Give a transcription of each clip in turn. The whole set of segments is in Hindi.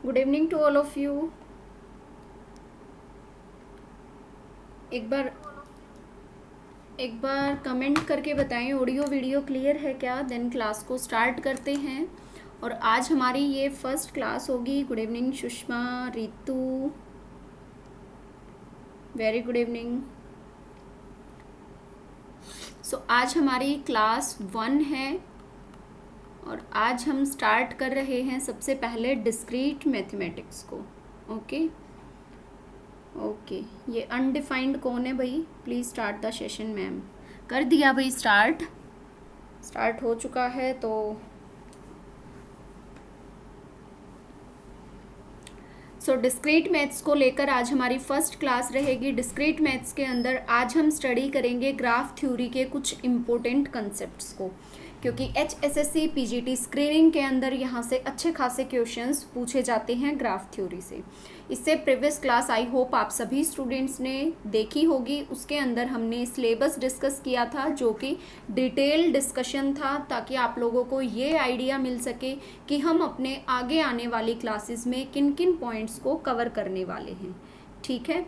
Good evening to all of you. एक बार एक बार कमेंट करके बताएं ऑडियो वीडियो क्लियर है क्या, देन क्लास को स्टार्ट करते हैं। और आज हमारी ये फर्स्ट क्लास होगी। Good evening Sushma, Ritu, very good evening. So आज हमारी क्लास 1 है और आज हम स्टार्ट कर रहे हैं सबसे पहले डिस्क्रीट मैथमेटिक्स को। ओके ओके ये अनडिफाइंड कौन है भाई? Please start the session. Ma'am कर दिया भाई, स्टार्ट हो चुका है। तो डिस्क्रीट मैथ्स को लेकर आज हमारी फर्स्ट क्लास रहेगी। डिस्क्रीट मैथ्स के अंदर आज हम स्टडी करेंगे ग्राफ थ्योरी के कुछ इम्पोर्टेंट कंसेप्ट्स को, क्योंकि HSSC PGT स्क्रीनिंग के अंदर यहाँ से अच्छे खासे क्वेश्चंस पूछे जाते हैं ग्राफ थ्योरी से। इससे प्रीवियस क्लास आई होप आप सभी स्टूडेंट्स ने देखी होगी। उसके अंदर हमने सिलेबस डिस्कस किया था, जो कि डिटेल डिस्कशन था, ताकि आप लोगों को ये आइडिया मिल सके कि हम अपने आगे आने वाली क्लासेस में किन किन पॉइंट्स को कवर करने वाले हैं। ठीक है,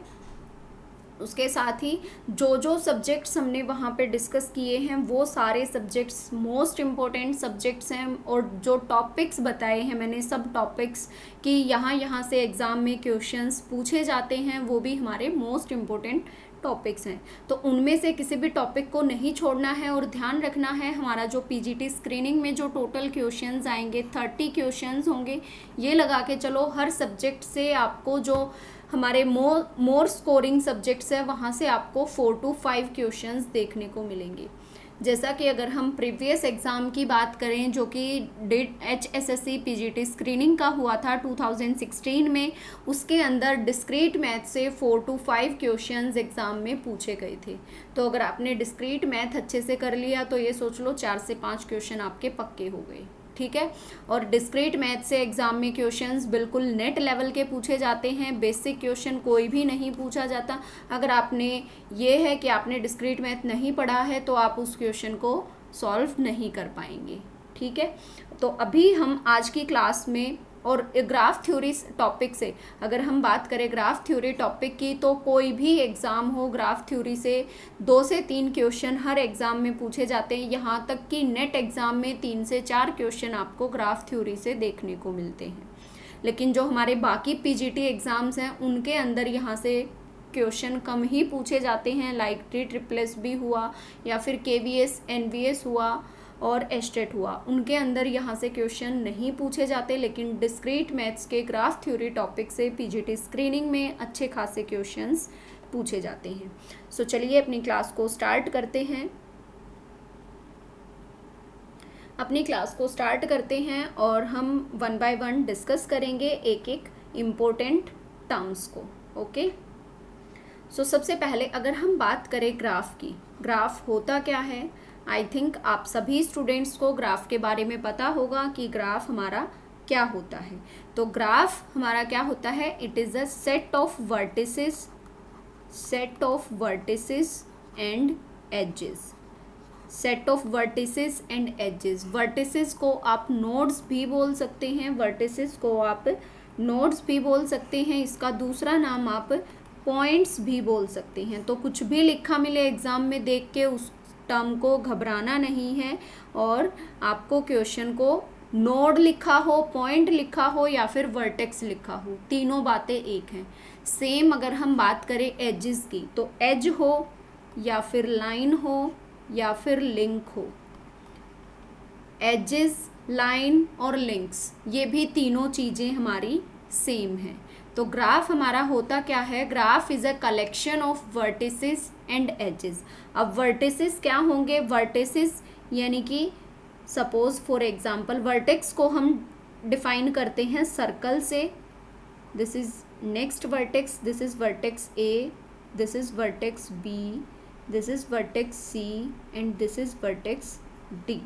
उसके साथ ही जो जो सब्जेक्ट्स हमने वहाँ पे डिस्कस किए हैं वो सारे सब्जेक्ट्स मोस्ट इम्पोर्टेंट सब्जेक्ट्स हैं, और जो टॉपिक्स बताए हैं मैंने, सब टॉपिक्स कि यहाँ से एग्ज़ाम में क्वेश्चंस पूछे जाते हैं, वो भी हमारे मोस्ट इम्पोर्टेंट टॉपिक्स हैं। तो उनमें से किसी भी टॉपिक को नहीं छोड़ना है और ध्यान रखना है। हमारा जो PGT स्क्रीनिंग में जो टोटल क्वेश्चंस आएंगे 30 क्वेश्चंस होंगे। ये लगा के चलो हर सब्जेक्ट से आपको जो हमारे मोर स्कोरिंग सब्जेक्ट्स है वहाँ से आपको 4 to 5 क्वेश्चंस देखने को मिलेंगे। जैसा कि अगर हम प्रीवियस एग्ज़ाम की बात करें, जो कि HSSC PGT स्क्रीनिंग का हुआ था 2016 में, उसके अंदर डिस्क्रीट मैथ से 4 to 5 क्वेश्चंस एग्ज़ाम में पूछे गए थे। तो अगर आपने डिस्क्रीट मैथ अच्छे से कर लिया तो ये सोच लो 4 से 5 क्वेश्चन आपके पक्के हो गए। ठीक है, और डिस्क्रीट मैथ से एग्ज़ाम में क्वेश्चंस बिल्कुल नेट लेवल के पूछे जाते हैं, बेसिक क्वेश्चन कोई भी नहीं पूछा जाता। अगर आपने ये है कि आपने डिस्क्रीट मैथ नहीं पढ़ा है तो आप उस क्वेश्चन को सॉल्व नहीं कर पाएंगे। ठीक है, तो अभी हम आज की क्लास में, और ग्राफ थ्योरी टॉपिक से अगर हम बात करें ग्राफ थ्योरी टॉपिक की, तो कोई भी एग्ज़ाम हो ग्राफ थ्योरी से 2 से 3 क्वेश्चन हर एग्ज़ाम में पूछे जाते हैं। यहाँ तक कि नेट एग्ज़ाम में 3 से 4 क्वेश्चन आपको ग्राफ थ्योरी से देखने को मिलते हैं। लेकिन जो हमारे बाकी PGT एग्ज़ाम्स हैं उनके अंदर यहाँ से क्वेश्चन कम ही पूछे जाते हैं, लाइक TSSS हुआ या फिर KVS NVS हुआ और एस्टेट हुआ, उनके अंदर यहाँ से क्वेश्चन नहीं पूछे जाते। लेकिन डिस्क्रीट मैथ्स के ग्राफ थ्योरी टॉपिक से PGT स्क्रीनिंग में अच्छे खासे क्वेश्चंस पूछे जाते हैं। सो चलिए अपनी क्लास को स्टार्ट करते हैं। और हम 1 by 1 डिस्कस करेंगे एक एक इम्पोर्टेंट टर्म्स को। ओके, सो सबसे पहले अगर हम बात करें ग्राफ की, ग्राफ होता क्या है? आई थिंक आप सभी स्टूडेंट्स को ग्राफ के बारे में पता होगा कि ग्राफ हमारा क्या होता है। तो ग्राफ हमारा क्या होता है? It is a set of vertices and edges. Set of vertices and edges. Vertices को आप नोड्स भी बोल सकते हैं, इसका दूसरा नाम आप पॉइंट्स भी बोल सकते हैं। तो कुछ भी लिखा मिले एग्ज़ाम में देख के उस टर्म को घबराना नहीं है, और आपको क्वेश्चन को नोड लिखा हो, पॉइंट लिखा हो या फिर वर्टेक्स लिखा हो, तीनों बातें एक हैं। सेम अगर हम बात करें एजेस की, तो एज हो या फिर लाइन हो या फिर लिंक हो, एजेस, लाइन और लिंक्स, ये भी तीनों चीज़ें हमारी सेम हैं। तो ग्राफ हमारा होता क्या है? Graph is a collection of vertices and edges. अब वर्टिसेस क्या होंगे? वर्टिसेस यानी कि सपोज फॉर एग्जांपल वर्टेक्स को हम डिफाइन करते हैं सर्कल से। This is next vertex, this is vertex A, this is vertex B, this is vertex C and this is vertex D।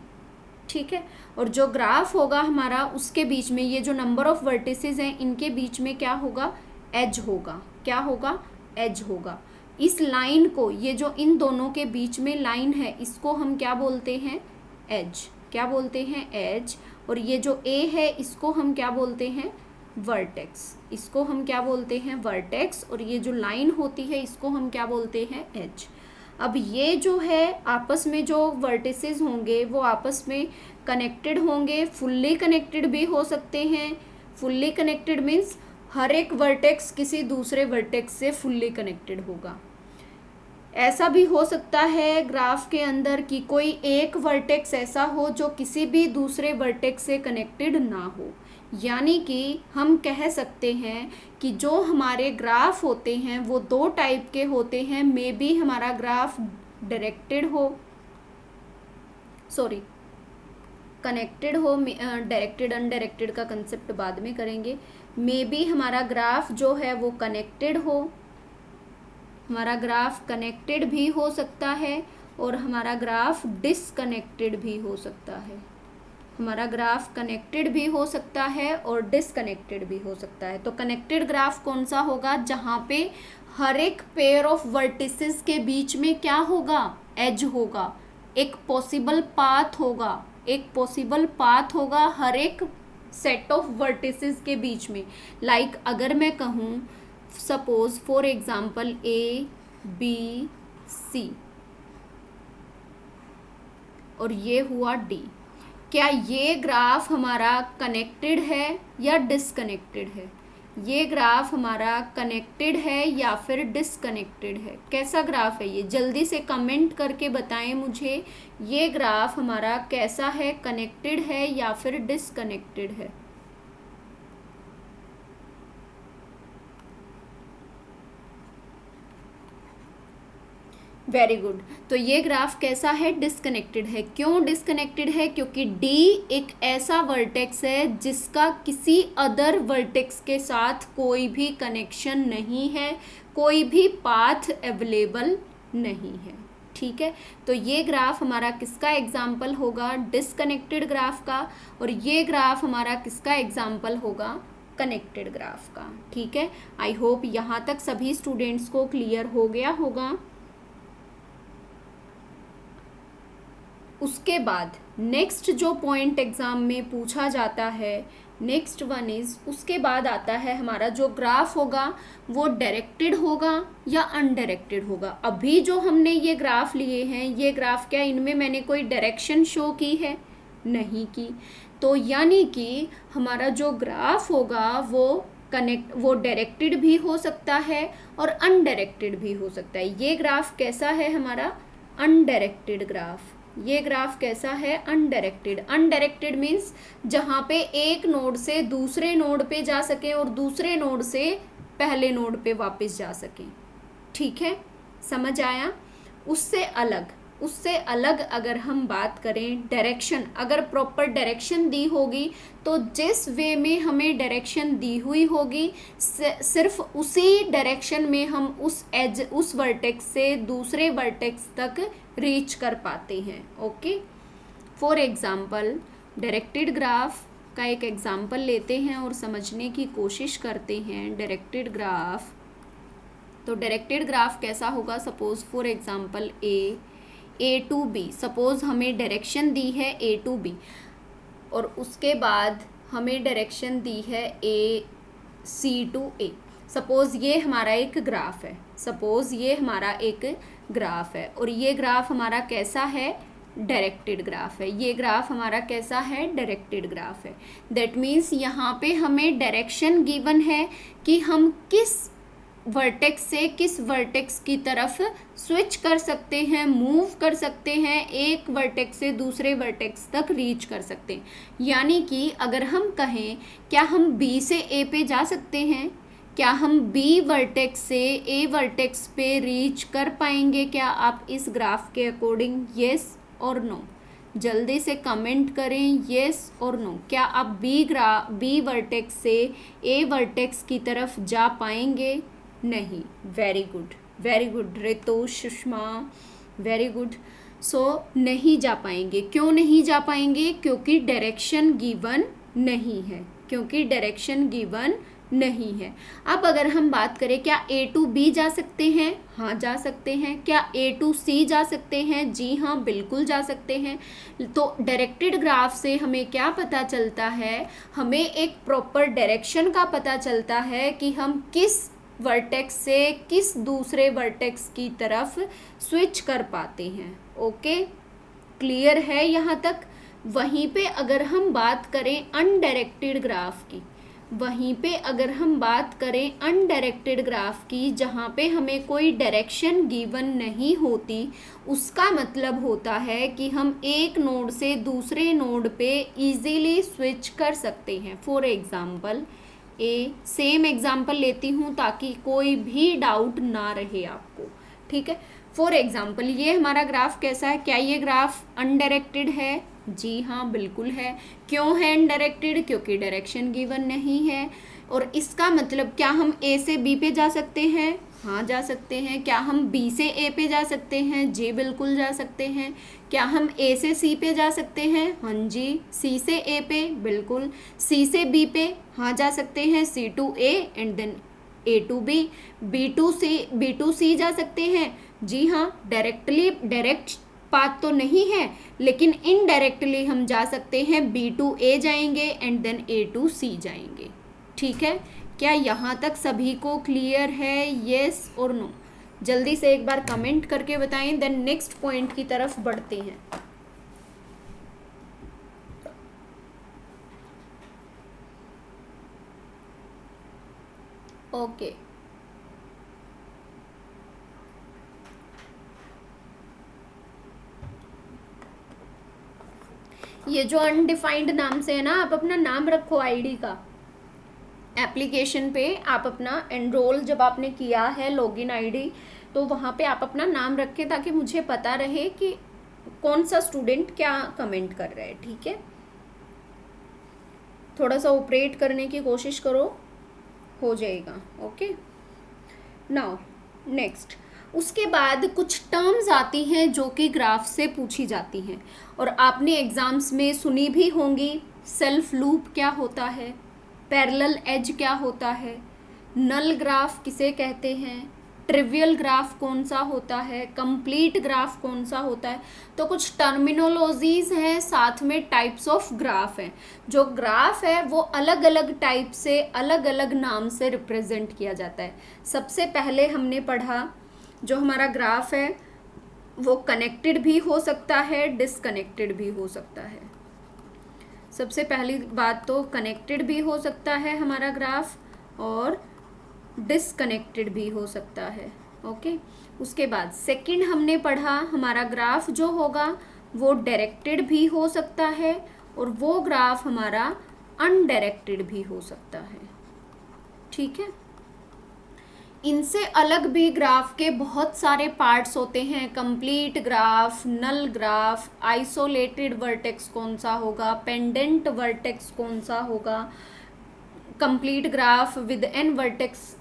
ठीक है, और जो ग्राफ होगा हमारा, उसके बीच में ये जो नंबर ऑफ वर्टिसेस हैं इनके बीच में क्या होगा? एज होगा। क्या होगा? एज होगा। इस लाइन को, ये जो इन दोनों के बीच में लाइन है, इसको हम क्या बोलते हैं? एज। क्या बोलते हैं? एज। और ये जो A है इसको हम क्या बोलते हैं? वर्टेक्स, इसको हम क्या बोलते हैं, वर्टेक्स, और ये जो लाइन होती है इसको हम क्या बोलते हैं, एज। अब ये जो है आपस में जो वर्टिसेस होंगे वो आपस में कनेक्टेड होंगे, फुल्ली कनेक्टेड भी हो सकते हैं। फुल्ली कनेक्टेड मीन्स हर एक वर्टेक्स किसी दूसरे वर्टेक्स से फुल्ली कनेक्टेड होगा। ऐसा भी हो सकता है ग्राफ के अंदर कि कोई एक वर्टेक्स ऐसा हो जो किसी भी दूसरे वर्टेक्स से कनेक्टेड ना हो। यानी कि हम कह सकते हैं कि जो हमारे ग्राफ होते हैं वो दो टाइप के होते हैं। मे बी हमारा ग्राफ डायरेक्टेड हो, सॉरी कनेक्टेड हो, डायरेक्टेड अनडायरेक्टेड का कंसेप्ट बाद में करेंगे। मे बी हमारा ग्राफ जो है वो कनेक्टेड हो, हमारा ग्राफ कनेक्टेड भी हो सकता है और हमारा ग्राफ डिसकनेक्टेड भी हो सकता है। हमारा ग्राफ कनेक्टेड भी हो सकता है और डिसकनेक्टेड भी हो सकता है। तो कनेक्टेड ग्राफ कौन सा होगा, जहाँ पे हर एक पेयर ऑफ वर्टिसेस के बीच में क्या होगा, एज होगा, एक पॉसिबल पाथ होगा, एक पॉसिबल पाथ होगा हर एक सेट ऑफ वर्टिसेस के बीच में। लाइक अगर मैं कहूँ suppose for example A B C और ये हुआ डी, क्या ये ग्राफ हमारा कनेक्टेड है या डिसकनेक्टेड है? ये ग्राफ हमारा कनेक्टेड है या फिर डिसकनेक्टेड है? कैसा ग्राफ है ये, जल्दी से कमेंट करके बताएं मुझे। ये ग्राफ हमारा कैसा है, कनेक्टेड है या फिर डिसकनेक्टेड है? Very good. तो ये ग्राफ कैसा है, डिसकनेक्टेड है। क्यों डिसकनेक्टेड है? क्योंकि डी एक ऐसा वर्टेक्स है जिसका किसी अदर वर्टेक्स के साथ कोई भी कनेक्शन नहीं है, कोई भी पाथ अवेलेबल नहीं है। ठीक है, तो ये ग्राफ हमारा किसका एग्जाम्पल होगा, डिसकनेक्टेड ग्राफ का, और ये ग्राफ हमारा किसका एग्जाम्पल होगा, कनेक्टेड ग्राफ का। ठीक है, आई होप यहाँ तक सभी स्टूडेंट्स को क्लियर हो गया होगा। उसके बाद नेक्स्ट जो पॉइंट एग्जाम में पूछा जाता है, नेक्स्ट वन इज, उसके बाद आता है हमारा जो ग्राफ होगा वो डायरेक्टेड होगा या अनडायरेक्टेड होगा। अभी जो हमने ये ग्राफ लिए हैं, ये ग्राफ क्या इनमें मैंने कोई डायरेक्शन शो की है? नहीं की। तो यानी कि हमारा जो ग्राफ होगा वो डायरेक्टेड भी हो सकता है और अनडायरेक्टेड भी हो सकता है। ये ग्राफ कैसा है हमारा, अनडायरेक्टेड ग्राफ। ये ग्राफ कैसा है, अनडायरेक्टेड। अनडायरेक्टेड मीन्स जहाँ पे एक नोड से दूसरे नोड पे जा सके और दूसरे नोड से पहले नोड पे वापस जा सके। ठीक है, समझ आया? उससे अलग अगर हम बात करें डायरेक्शन, अगर प्रॉपर डायरेक्शन दी होगी तो जिस वे में हमें डायरेक्शन दी हुई होगी सिर्फ उसी डायरेक्शन में हम उस वर्टेक्स से दूसरे वर्टेक्स तक रीच कर पाते हैं। Okay, for example directed graph का एक एग्जाम्पल लेते हैं और समझने की कोशिश करते हैं। डायरेक्टेड ग्राफ, तो डायरेक्टेड ग्राफ कैसा होगा, suppose for example A to B, suppose हमें डायरेक्शन दी है ए टू बी और उसके बाद हमें डायरेक्शन दी है ए सी टू ए। सपोज ये हमारा एक ग्राफ है, सपोज ये हमारा एक ग्राफ है और ये ग्राफ हमारा कैसा है, डायरेक्टेड ग्राफ है। ये ग्राफ हमारा कैसा है, डायरेक्टेड ग्राफ है। दैट मीन्स यहाँ पे हमें डायरेक्शन गिवन है कि हम किस वर्टेक्स से किस वर्टेक्स की तरफ स्विच कर सकते हैं, मूव कर सकते हैं, एक वर्टेक्स से दूसरे वर्टेक्स तक रीच कर सकते हैं। यानी कि अगर हम कहें क्या हम बी से ए पे जा सकते हैं, क्या हम बी वर्टेक्स से ए वर्टेक्स पे रीच कर पाएंगे क्या आप इस ग्राफ के अकॉर्डिंग? येस और नो, जल्दी से कमेंट करें येस और नो। क्या आप बी वर्टेक्स से ए वर्टेक्स की तरफ जा पाएंगे? नहीं। Very good Ritu, Sushma, very good. So नहीं जा पाएंगे। क्यों नहीं जा पाएंगे? क्योंकि डायरेक्शन गिवन नहीं है, क्योंकि डायरेक्शन गिवन नहीं है। अब अगर हम बात करें क्या A to B जा सकते हैं, हाँ जा सकते हैं। क्या A to C जा सकते हैं, जी हाँ बिल्कुल जा सकते हैं। तो डायरेक्टेड ग्राफ से हमें क्या पता चलता है, हमें एक प्रॉपर डायरेक्शन का पता चलता है कि हम किस वर्टेक्स से किस दूसरे वर्टेक्स की तरफ स्विच कर पाते हैं। ओके, क्लियर है यहाँ तक। वहीं पे अगर हम बात करें अनडायरेक्टेड ग्राफ की, वहीं पे अगर हम बात करें अनडायरेक्टेड ग्राफ की, जहाँ पे हमें कोई डायरेक्शन गिवन नहीं होती, उसका मतलब होता है कि हम एक नोड से दूसरे नोड पे इजीली स्विच कर सकते हैं। फॉर एग्जांपल सेम एग्जांपल लेती हूँ ताकि कोई भी डाउट ना रहे आपको, ठीक है। फॉर एग्जाम्पल ये हमारा ग्राफ कैसा है, क्या ये ग्राफ अनडायरेक्टेड है, जी हाँ बिल्कुल है। क्यों है अनडायरेक्टेड, क्योंकि डायरेक्शन गिवन नहीं है। और इसका मतलब क्या हम ए से बी पे जा सकते हैं, हाँ जा सकते हैं। क्या हम बी से ए पे जा सकते हैं, जी बिल्कुल जा सकते हैं। क्या हम ए से सी पे जा सकते हैं, हाँ जी। सी से ए पे बिल्कुल। सी से बी पे हाँ जा सकते हैं, C to A and then A to B. B to C जा सकते हैं, जी हाँ। डायरेक्ट पाथ तो नहीं है, लेकिन इनडायरेक्टली हम जा सकते हैं, बी टू ए जाएंगे एंड देन ए टू सी जाएंगे, ठीक है। क्या यहाँ तक सभी को क्लियर है, येस और नो? जल्दी से एक बार कमेंट करके बताएं, देन नेक्स्ट पॉइंट की तरफ बढ़ते हैं। ओके ये जो अनडिफाइंड नाम से है ना, आप अपना नाम रखो आईडी का। एप्लीकेशन पे आप अपना एनरोल जब आपने किया है लॉगिन आईडी, तो वहाँ पे आप अपना नाम रखें ताकि मुझे पता रहे कि कौन सा स्टूडेंट क्या कमेंट कर रहा है, ठीक है। थोड़ा सा ऑपरेट करने की कोशिश करो, हो जाएगा। ओके, नाउ नेक्स्ट, उसके बाद कुछ टर्म्स आती हैं जो कि ग्राफ से पूछी जाती हैं और आपने एग्जाम्स में सुनी भी होंगी। सेल्फ लूप क्या होता है, पैरेलल एज क्या होता है, नल ग्राफ किसे कहते हैं, ट्रिवियल ग्राफ कौन सा होता है, कंप्लीट ग्राफ कौन सा होता है। तो कुछ टर्मिनोलॉजीज हैं, साथ में टाइप्स ऑफ ग्राफ हैं। जो ग्राफ है वो अलग अलग टाइप से अलग अलग नाम से रिप्रेजेंट किया जाता है। सबसे पहले हमने पढ़ा जो हमारा ग्राफ है वो कनेक्टेड भी हो सकता है, डिसकनेक्टेड भी हो सकता है। सबसे पहली बात तो कनेक्टेड भी हो सकता है हमारा ग्राफ और डिसकनेक्टेड भी हो सकता है। ओके, उसके बाद सेकंड हमने पढ़ा हमारा ग्राफ जो होगा वो डायरेक्टेड भी हो सकता है और वो ग्राफ हमारा अनडायरेक्टेड भी हो सकता है, ठीक है। इनसे अलग भी ग्राफ के बहुत सारे पार्ट्स होते हैं, complete graph, null graph, isolated vertex कौन सा होगा, पेंडेंट वर्टेक्स कौन सा होगा, complete graph with N vertex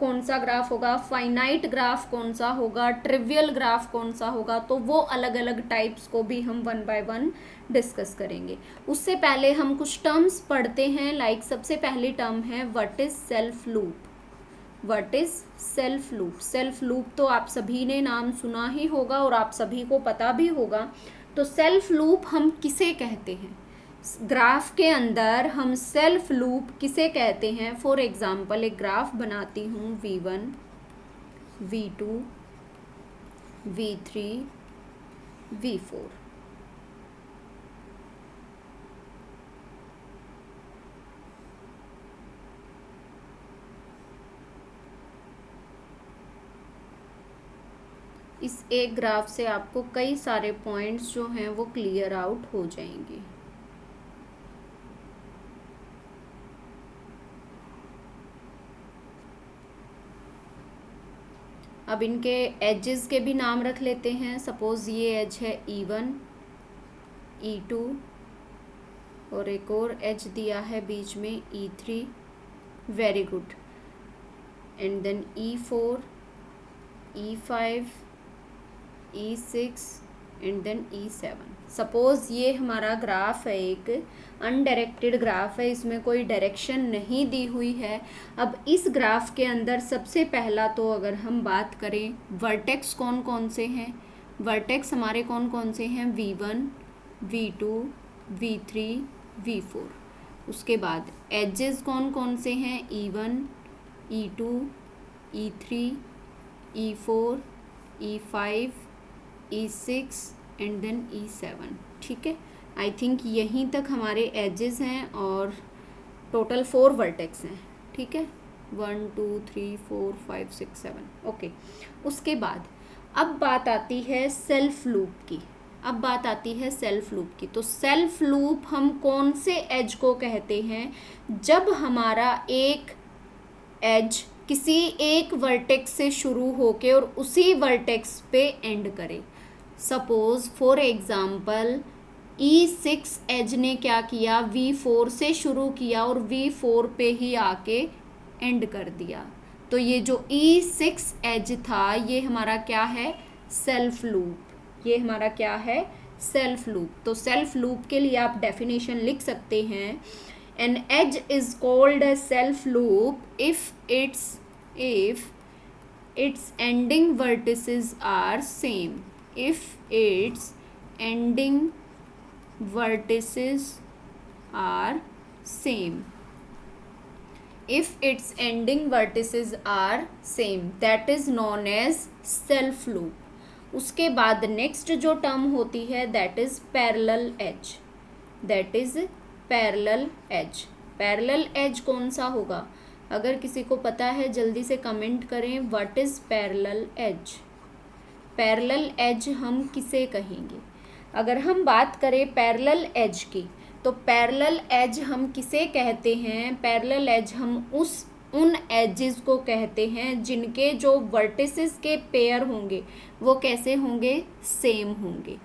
कौन सा ग्राफ होगा, फाइनाइट ग्राफ कौन सा होगा, ट्रिवियल ग्राफ कौन सा होगा। तो वो अलग अलग टाइप्स को भी हम वन बाय वन डिस्कस करेंगे। उससे पहले हम कुछ टर्म्स पढ़ते हैं। लाइक सबसे पहली टर्म है what is self loop. What is self loop? Self loop तो आप सभी ने नाम सुना ही होगा और आप सभी को पता भी होगा। तो सेल्फ लूप हम किसे कहते हैं? ग्राफ के अंदर हम सेल्फ लूप किसे कहते हैं? फॉर एग्जाम्पल एक ग्राफ बनाती हूँ V1, V2, V3, V4। इस एक ग्राफ से आपको कई सारे पॉइंट्स जो हैं वो क्लियर आउट हो जाएंगे। अब इनके एजेस के भी नाम रख लेते हैं। सपोज ये एज है E1, E2 और एक और एज दिया है बीच में E3। Very good. And then E4, E5, E6 and then E7। Suppose ये हमारा ग्राफ है, एक अनडायरेक्टेड ग्राफ है, इसमें कोई डायरेक्शन नहीं दी हुई है। अब इस ग्राफ के अंदर सबसे पहला तो अगर हम बात करें वर्टेक्स कौन कौन से हैं, वर्टेक्स हमारे कौन कौन से हैं, V1, V2, V3, V4। उसके बाद एजेस कौन कौन से हैं, E1, E2, E3, E4, E5, E6 and then E7। ठीक है, आई थिंक यहीं तक हमारे एजेस हैं और टोटल 4 वर्टेक्स हैं। ठीक है, 1 2 3 4 5 6 7। ओके, उसके बाद अब बात आती है सेल्फ लूप की। अब बात आती है सेल्फ लूप की। तो सेल्फ लूप हम कौन से एज को कहते हैं, जब हमारा एक एज किसी एक वर्टेक्स से शुरू होके और उसी वर्टेक्स पे एंड करे। Suppose for example E6 as ने क्या किया, V4 से शुरू किया और V4 पे ही आके एंड कर दिया। तो ये जो E6 एज था ये हमारा क्या है, सेल्फ लूप। ये हमारा क्या है, सेल्फ लूप। तो सेल्फ लूप के लिए आप डेफिनेशन लिख सकते हैं, an edge is called a self loop if its ending vertices are same, if its ending vertices are same, if its ending vertices are same, that is known as self loop। उसके बाद नेक्स्ट जो टर्म होती है that is parallel edge, that is parallel edge. Parallel edge कौन सा होगा, अगर किसी को पता है जल्दी से कमेंट करें, what is parallel edge. Parallel edge हम किसे कहेंगे, अगर हम बात करें पैरेलल एज की, तो पैरेलल एज हम किसे कहते हैं, पैरेलल एज हम उन एजेस को कहते हैं जिनके जो वर्टिसेस के पेयर होंगे वो कैसे होंगे, सेम होंगे।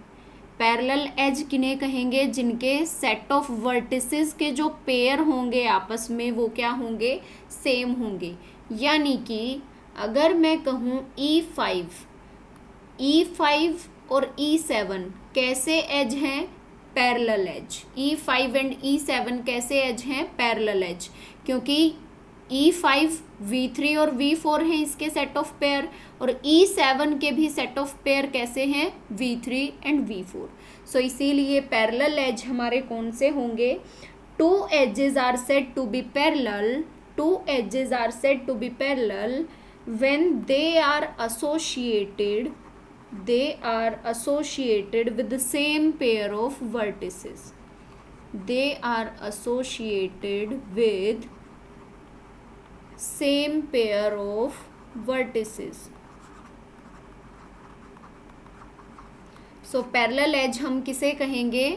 पैरेलल एज किन्हें कहेंगे, जिनके सेट ऑफ वर्टिसेस के जो पेयर होंगे आपस में वो क्या होंगे, सेम होंगे। यानी कि अगर मैं कहूँ E5 और E7 कैसे एज हैं, parallel as. E5 and E7 कैसे एज हैं, पैरेलल एज, क्योंकि E5 V3 और V4 हैं इसके सेट ऑफ पेयर, और E7 के भी सेट ऑफ पेयर कैसे हैं, V3 एंड V4। सो इसीलिए पैरेलल एज हमारे कौन से होंगे, two edges are said to be parallel, two edges are said to be parallel when they are associated with the same pair of vertices, they are associated with same pair of vertices। So parallel edge हम किसे कहेंगे,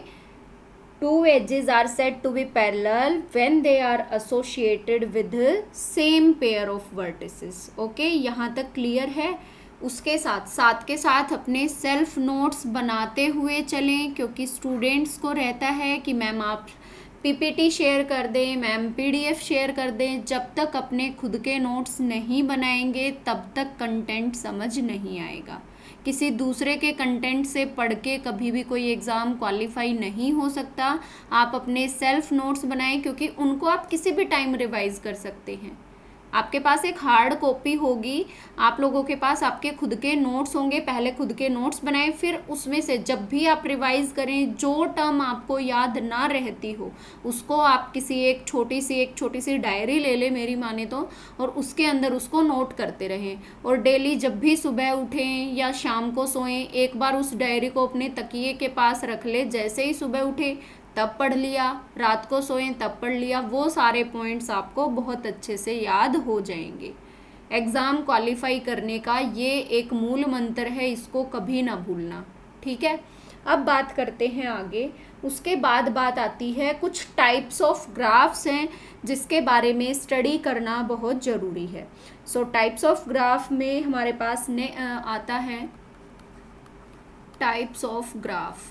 two edges are said to be parallel when they are associated with same pair of vertices. Okay, यहाँ तक क्लियर है। उसके साथ के साथ अपने सेल्फ नोट्स बनाते हुए चलें, क्योंकि स्टूडेंट्स को रहता है कि मैम आप पीपीटी शेयर कर दें, मैम पीडीएफ शेयर कर दें। जब तक अपने खुद के नोट्स नहीं बनाएंगे तब तक कंटेंट समझ नहीं आएगा। किसी दूसरे के कंटेंट से पढ़ के कभी भी कोई एग्ज़ाम क्वालिफाई नहीं हो सकता। आप अपने सेल्फ नोट्स बनाएं, क्योंकि उनको आप किसी भी टाइम रिवाइज कर सकते हैं। आपके पास एक हार्ड कॉपी होगी, आप लोगों के पास आपके खुद के नोट्स होंगे, पहले खुद के नोट्स बनाएं, फिर उसमें से जब भी आप रिवाइज करें, जो टर्म आपको याद ना रहती हो उसको आप किसी एक छोटी सी डायरी ले लें मेरी माने तो, और उसके अंदर उसको नोट करते रहें। और डेली जब भी सुबह उठें या शाम को सोएं, एक बार उस डायरी को अपने तकिए के पास रख ले, जैसे ही सुबह उठे तब पढ़ लिया, रात को सोएं तब पढ़ लिया, वो सारे पॉइंट्स आपको बहुत अच्छे से याद हो जाएंगे। एग्ज़ाम क्वालिफाई करने का ये एक मूल मंत्र है, इसको कभी ना भूलना। ठीक है, अब बात करते हैं आगे। उसके बाद बात आती है कुछ टाइप्स ऑफ ग्राफ्स हैं जिसके बारे में स्टडी करना बहुत ज़रूरी है। सो टाइप्स ऑफ ग्राफ में हमारे पास आता है टाइप्स ऑफ ग्राफ।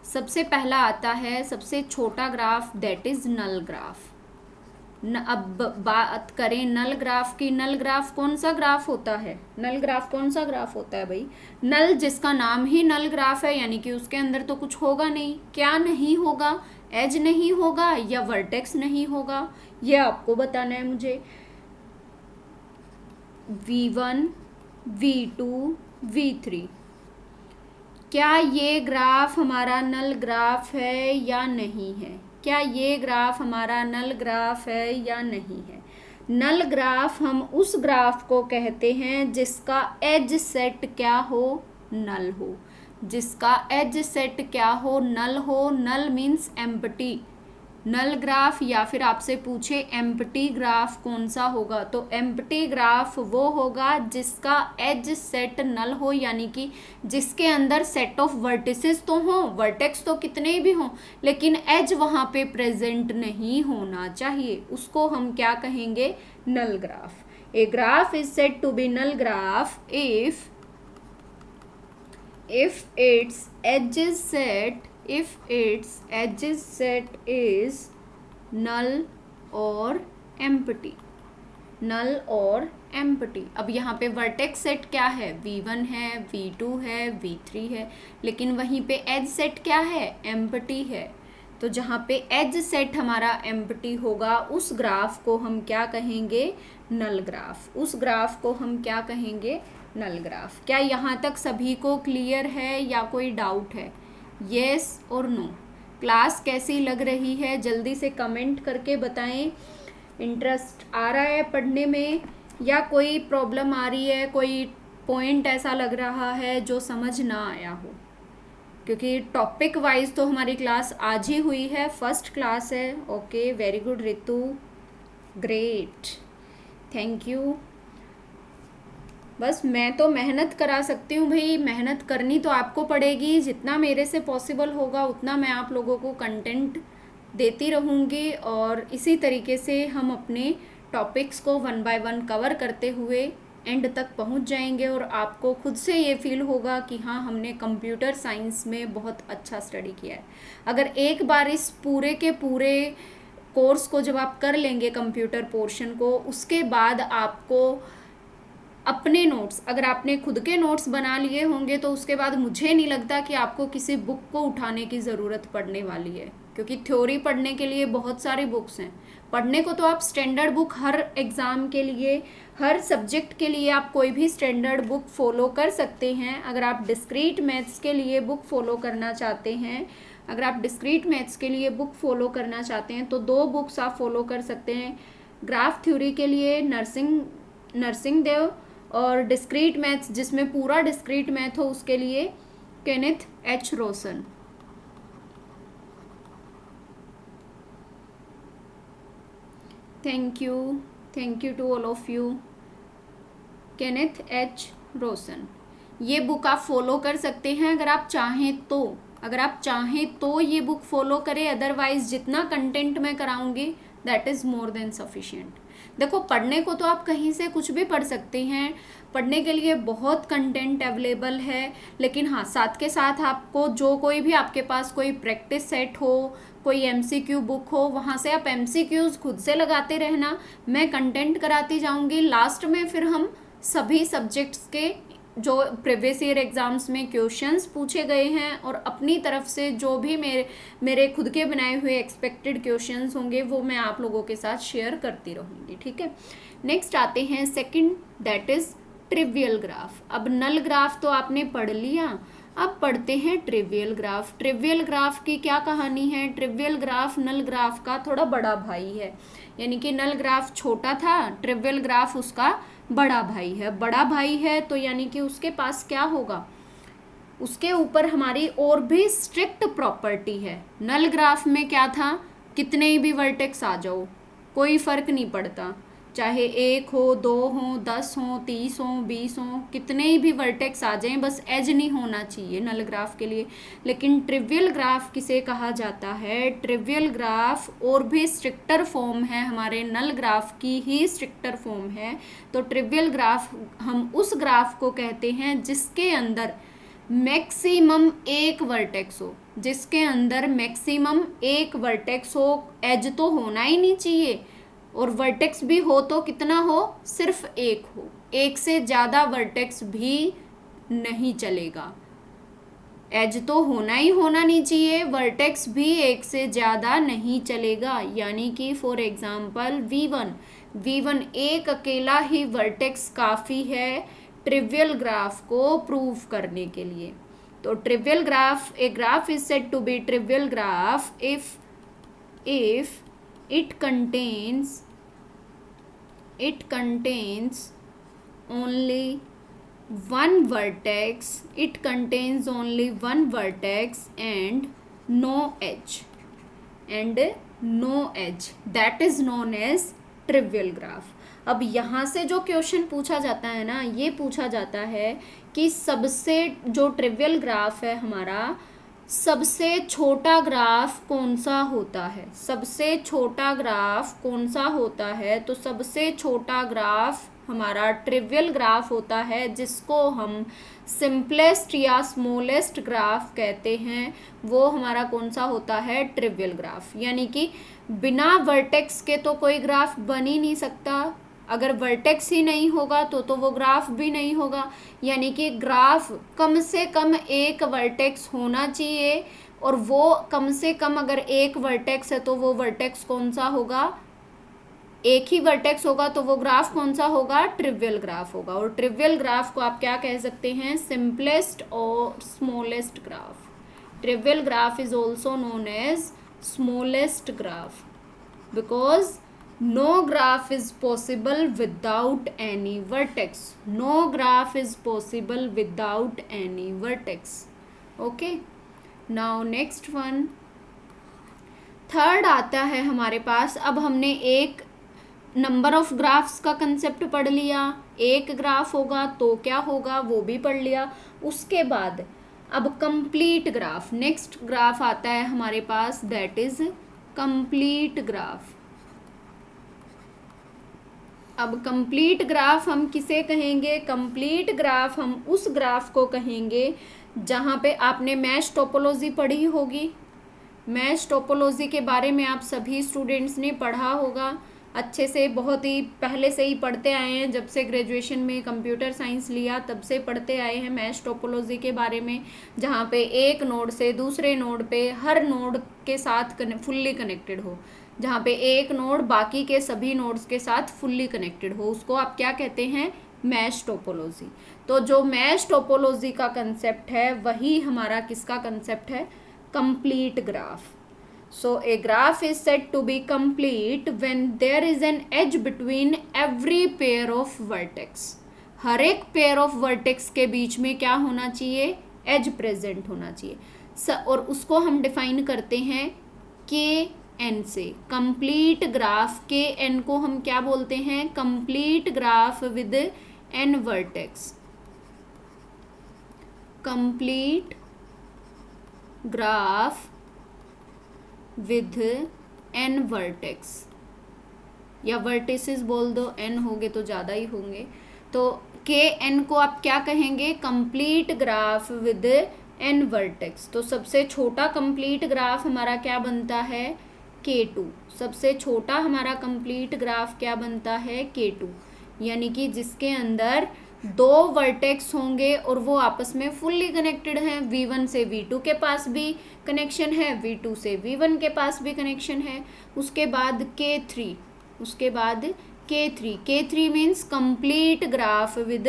सबसे पहला आता है सबसे छोटा graph, that is null graph. अब बात करें नल ग्राफ की। नल ग्राफ कौन सा ग्राफ होता है? नल ग्राफ कौन सा ग्राफ होता है भाई? नल जिसका नाम ही नल ग्राफ है, यानी कि उसके अंदर तो कुछ होगा नहीं। क्या नहीं होगा? एज नहीं होगा या वर्टेक्स नहीं होगा, ये आपको बताना है मुझे। V1, V2, V3, क्या ये ग्राफ हमारा नल ग्राफ है या नहीं है? क्या ये ग्राफ हमारा नल ग्राफ है या नहीं है? नल ग्राफ हम उस ग्राफ को कहते हैं जिसका एज सेट क्या हो? नल हो। जिसका एज सेट क्या हो? नल हो। नल मीन्स एम्प्टी। नल ग्राफ या फिर आपसे पूछे एम्प्टी ग्राफ कौन सा होगा, तो एम्प्टी ग्राफ वो होगा जिसका एज सेट नल हो, यानी कि जिसके अंदर सेट ऑफ वर्टिसेस तो हों, वर्टेक्स तो कितने भी हों, लेकिन एज वहाँ पे प्रेजेंट नहीं होना चाहिए। उसको हम क्या कहेंगे? Null graph. A graph is said to be null graph if its edges set is null or empty। Null और एम्प्टी। अब यहाँ पे वर्टेक्स सेट क्या है? V1 है, V2 है, V3 है, लेकिन वहीं पे एज सेट क्या है? एम्प्टी है। तो जहाँ पे एज सेट हमारा एम्प्टी होगा उस ग्राफ को हम क्या कहेंगे? Null graph. उस ग्राफ को हम क्या कहेंगे? Null graph. क्या यहाँ तक सभी को क्लियर है या कोई डाउट है? येस और नो। क्लास कैसी लग रही है जल्दी से कमेंट करके बताएं। इंटरेस्ट आ रहा है पढ़ने में या कोई प्रॉब्लम आ रही है, कोई पॉइंट ऐसा लग रहा है जो समझ ना आया हो? क्योंकि टॉपिक वाइज तो हमारी क्लास आज ही हुई है, फर्स्ट क्लास है। Okay, very good Ritu, great, thank you. बस मैं तो मेहनत करा सकती हूँ भाई, मेहनत करनी तो आपको पड़ेगी। जितना मेरे से पॉसिबल होगा उतना मैं आप लोगों को कंटेंट देती रहूँगी और इसी तरीके से हम अपने टॉपिक्स को 1 बाय 1 कवर करते हुए एंड तक पहुँच जाएंगे और आपको खुद से ये फील होगा कि हाँ, हमने कंप्यूटर साइंस में बहुत अच्छा स्टडी किया है। अगर एक बार इस पूरे के पूरे कोर्स को जब आप कर लेंगे, कंप्यूटर पोर्शन को, उसके बाद आपको अपने नोट्स, अगर आपने खुद के नोट्स बना लिए होंगे तो उसके बाद मुझे नहीं लगता कि आपको किसी बुक को उठाने की ज़रूरत पड़ने वाली है, क्योंकि थ्योरी पढ़ने के लिए बहुत सारी बुक्स हैं। पढ़ने को तो आप स्टैंडर्ड बुक हर एग्ज़ाम के लिए, हर सब्जेक्ट के लिए आप कोई भी स्टैंडर्ड बुक फॉलो कर सकते हैं। अगर आप डिस्क्रीट मैथ्स के लिए बुक फॉलो करना चाहते हैं, अगर आप डिस्क्रीट मैथ्स के लिए बुक फॉलो करना चाहते हैं तो 2 बुक्स आप फॉलो कर सकते हैं। ग्राफ थ्योरी के लिए नरसिंह देव, और डिस्क्रीट मैथ्स जिसमें पूरा डिस्क्रीट मैथ हो उसके लिए Kenneth H Rosen. Thank you to all of you. Kenneth H Rosen, ये बुक आप फॉलो कर सकते हैं अगर आप चाहें तो। अगर आप चाहें तो ये बुक फॉलो करें, अदरवाइज जितना कंटेंट मैं कराऊंगी that is more than sufficient. देखो, पढ़ने को तो आप कहीं से कुछ भी पढ़ सकते हैं, पढ़ने के लिए बहुत कंटेंट अवेलेबल है, लेकिन हाँ, साथ के साथ आपको जो कोई भी आपके पास कोई प्रैक्टिस सेट हो, कोई MCQ बुक हो, वहाँ से आप MCQs खुद से लगाते रहना। मैं कंटेंट कराती जाऊँगी, लास्ट में फिर हम सभी सब्जेक्ट्स के जो प्रीवियस ईयर एग्ज़ाम्स में क्वेश्चंस पूछे गए हैं और अपनी तरफ से जो भी मेरे खुद के बनाए हुए एक्सपेक्टेड क्वेश्चंस होंगे वो मैं आप लोगों के साथ शेयर करती रहूँगी, ठीक है। नेक्स्ट आते हैं second, that is trivial graph. अब नल ग्राफ तो आपने पढ़ लिया, अब पढ़ते हैं ट्रिवियल ग्राफ। ट्रिवियल ग्राफ की क्या कहानी है? ट्रिवियल ग्राफ नल ग्राफ का थोड़ा बड़ा भाई है, यानी कि नल ग्राफ छोटा था, ट्रिवियल ग्राफ उसका बड़ा भाई है। बड़ा भाई है तो यानी कि उसके पास क्या होगा? उसके ऊपर हमारी और भी स्ट्रिक्ट प्रॉपर्टी है। नल ग्राफ में क्या था? कितने भी वर्टेक्स आ जाओ, कोई फर्क नहीं पड़ता, चाहे 1 हो, 2 हो, 10 हो, 30 हो, 20 हो, कितने भी वर्टेक्स आ जाएं, बस एज नहीं होना चाहिए नल ग्राफ के लिए। लेकिन ट्रिवियल ग्राफ किसे कहा जाता है? ट्रिवियल ग्राफ और भी स्ट्रिक्टर फॉर्म है, हमारे नल ग्राफ की ही स्ट्रिक्टर फॉर्म है। तो ट्रिवियल ग्राफ हम उस ग्राफ को कहते हैं जिसके अंदर मैक्सिमम 1 वर्टेक्स हो, जिसके अंदर मैक्सिमम 1 वर्टेक्स हो। एज तो होना ही नहीं चाहिए, और वर्टेक्स भी हो तो कितना हो, सिर्फ एक हो, एक से ज़्यादा वर्टेक्स भी नहीं चलेगा। एज तो होना ही होना नहीं चाहिए, वर्टेक्स भी एक से ज़्यादा नहीं चलेगा। यानी कि फॉर एग्जांपल V1 एक अकेला ही वर्टेक्स काफ़ी है ट्रिवियल ग्राफ को प्रूव करने के लिए। तो trivial graph, a graph is said to be trivial graph if it contains only one vertex, and no edge, that is known as trivial graph। अब यहाँ से जो क्वेश्चन पूछा जाता है ना, ये पूछा जाता है कि सबसे जो ट्रिवियल ग्राफ है हमारा, सबसे छोटा ग्राफ कौन सा होता है, सबसे छोटा ग्राफ कौन सा होता है। तो सबसे छोटा ग्राफ हमारा ट्रिवियल ग्राफ होता है, जिसको हम सिंपलेस्ट या स्मॉलेस्ट ग्राफ कहते हैं। वो हमारा कौन सा होता है, ट्रिवियल ग्राफ। यानी कि बिना वर्टेक्स के तो कोई ग्राफ बन ही नहीं सकता, अगर वर्टेक्स ही नहीं होगा तो वो ग्राफ भी नहीं होगा। यानी कि ग्राफ कम से कम एक वर्टेक्स होना चाहिए, और वो कम से कम अगर एक वर्टेक्स है तो वो वर्टेक्स कौन सा होगा, एक ही वर्टेक्स होगा तो वो ग्राफ कौन सा होगा, ट्रिवियल ग्राफ होगा। और ट्रिवियल ग्राफ को आप क्या कह सकते हैं, सिंपलेस्ट और smallest graph. Trivial graph is also known as smallest graph, because no graph is possible without any vertex, no graph is possible without any vertex। okay, now next one, third आता है हमारे पास। अब हमने एक नंबर ऑफ ग्राफ्स का कंसेप्ट पढ़ लिया, एक ग्राफ होगा तो क्या होगा वो भी पढ़ लिया। उसके बाद अब कंप्लीट ग्राफ, नेक्स्ट ग्राफ आता है हमारे पास, दैट इज कंप्लीट ग्राफ। अब कंप्लीट ग्राफ हम किसे कहेंगे, कंप्लीट ग्राफ हम उस ग्राफ को कहेंगे जहाँ पे आपने मैश टोपोलॉजी पढ़ी होगी। मैश टोपोलॉजी के बारे में आप सभी स्टूडेंट्स ने पढ़ा होगा अच्छे से, बहुत ही पहले से ही पढ़ते आए हैं, जब से ग्रेजुएशन में कंप्यूटर साइंस लिया तब से पढ़ते आए हैं मैश टोपोलॉजी के बारे में, जहाँ पे एक नोड से दूसरे नोड पे हर नोड के साथ फुल्ली कनेक्टेड हो, जहाँ पे एक नोड बाकी के सभी नोड्स के साथ फुल्ली कनेक्टेड हो, उसको आप क्या कहते हैं, मैश टोपोलॉजी। तो जो मैश टोपोलॉजी का कंसेप्ट है वही हमारा किसका कंसेप्ट है, complete graph. So a graph is said to be complete when there is an edge between every pair of vertex। हर एक पेयर ऑफ वर्टेक्स के बीच में क्या होना चाहिए, एज प्रेजेंट होना चाहिए। और उसको हम डिफाइन करते हैं के एन से। कंप्लीट ग्राफ के एन को हम क्या बोलते हैं, complete graph with N vertex. Complete graph with N vertex, या वर्टिसेस बोल दो, एन होंगे तो ज़्यादा ही होंगे। तो के एन को आप क्या कहेंगे, complete graph with N vertex. तो सबसे छोटा कंप्लीट ग्राफ हमारा क्या बनता है, K2। सबसे छोटा हमारा कंप्लीट ग्राफ क्या बनता है, K2, यानी कि जिसके अंदर दो वर्टेक्स होंगे और वो आपस में फुल्ली कनेक्टेड हैं। V1 से V2 के पास भी कनेक्शन है, V2 से V1 के पास भी कनेक्शन है। उसके बाद K3, K3 means complete graph with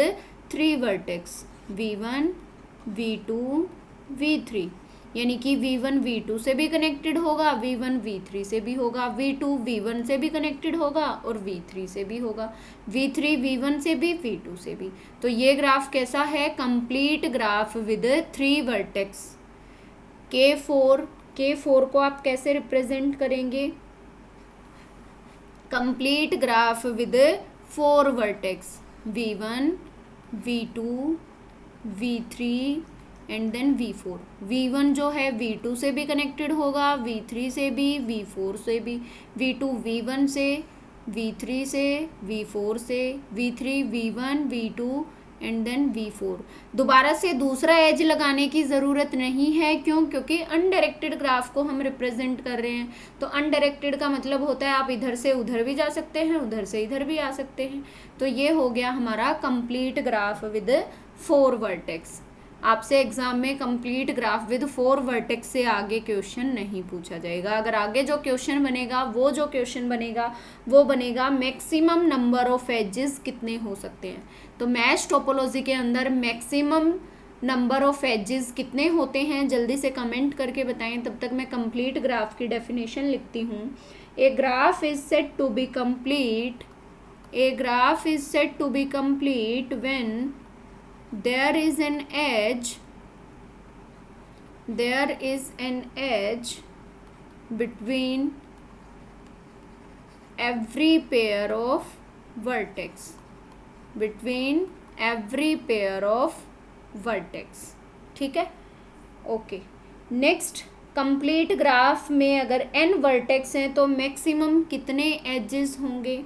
3 vertex, V1 V2 V3, यानी कि V1 V2 से भी कनेक्टेड होगा, V1 V3 से भी होगा, V2 V1 से भी कनेक्टेड होगा और V3 से भी होगा, V3 V1 से भी, V2 से भी। तो ये ग्राफ कैसा है, complete graph with 3 vertex. K4 को आप कैसे रिप्रेजेंट करेंगे, complete graph with 4 vertex, V1 V2 V3 and then V4। V1 जो है V2 से भी कनेक्टेड होगा, V3 से भी, V4 से भी, V2 V1 से, V3 से, V4 से, V3 V1 V2 and then V4। दोबारा से दूसरा एज लगाने की ज़रूरत नहीं है, क्यों? क्योंकि अनडायरेक्टेड ग्राफ को हम रिप्रेजेंट कर रहे हैं। तो अनडायरेक्टेड का मतलब होता है आप इधर से उधर भी जा सकते हैं, उधर से इधर भी आ सकते हैं। तो ये हो गया हमारा कंप्लीट ग्राफ विद 4 वर्टेक्स। आपसे एग्जाम में कंप्लीट ग्राफ विद 4 वर्टेक्स से आगे क्वेश्चन नहीं पूछा जाएगा। अगर आगे जो क्वेश्चन बनेगा वो बनेगा मैक्सिमम नंबर ऑफ एजेस कितने हो सकते हैं। तो मैश टोपोलॉजी के अंदर मैक्सिमम नंबर ऑफ एजेस कितने होते हैं, जल्दी से कमेंट करके बताएं। तब तक मैं कंप्लीट ग्राफ की डेफिनेशन लिखती हूँ। A graph is said to be complete when there is an edge between every pair of vertex ठीक है, ओके। नेक्स्ट, कंप्लीट ग्राफ में अगर n वर्टेक्स हैं तो मैक्सिमम कितने एजेस होंगे?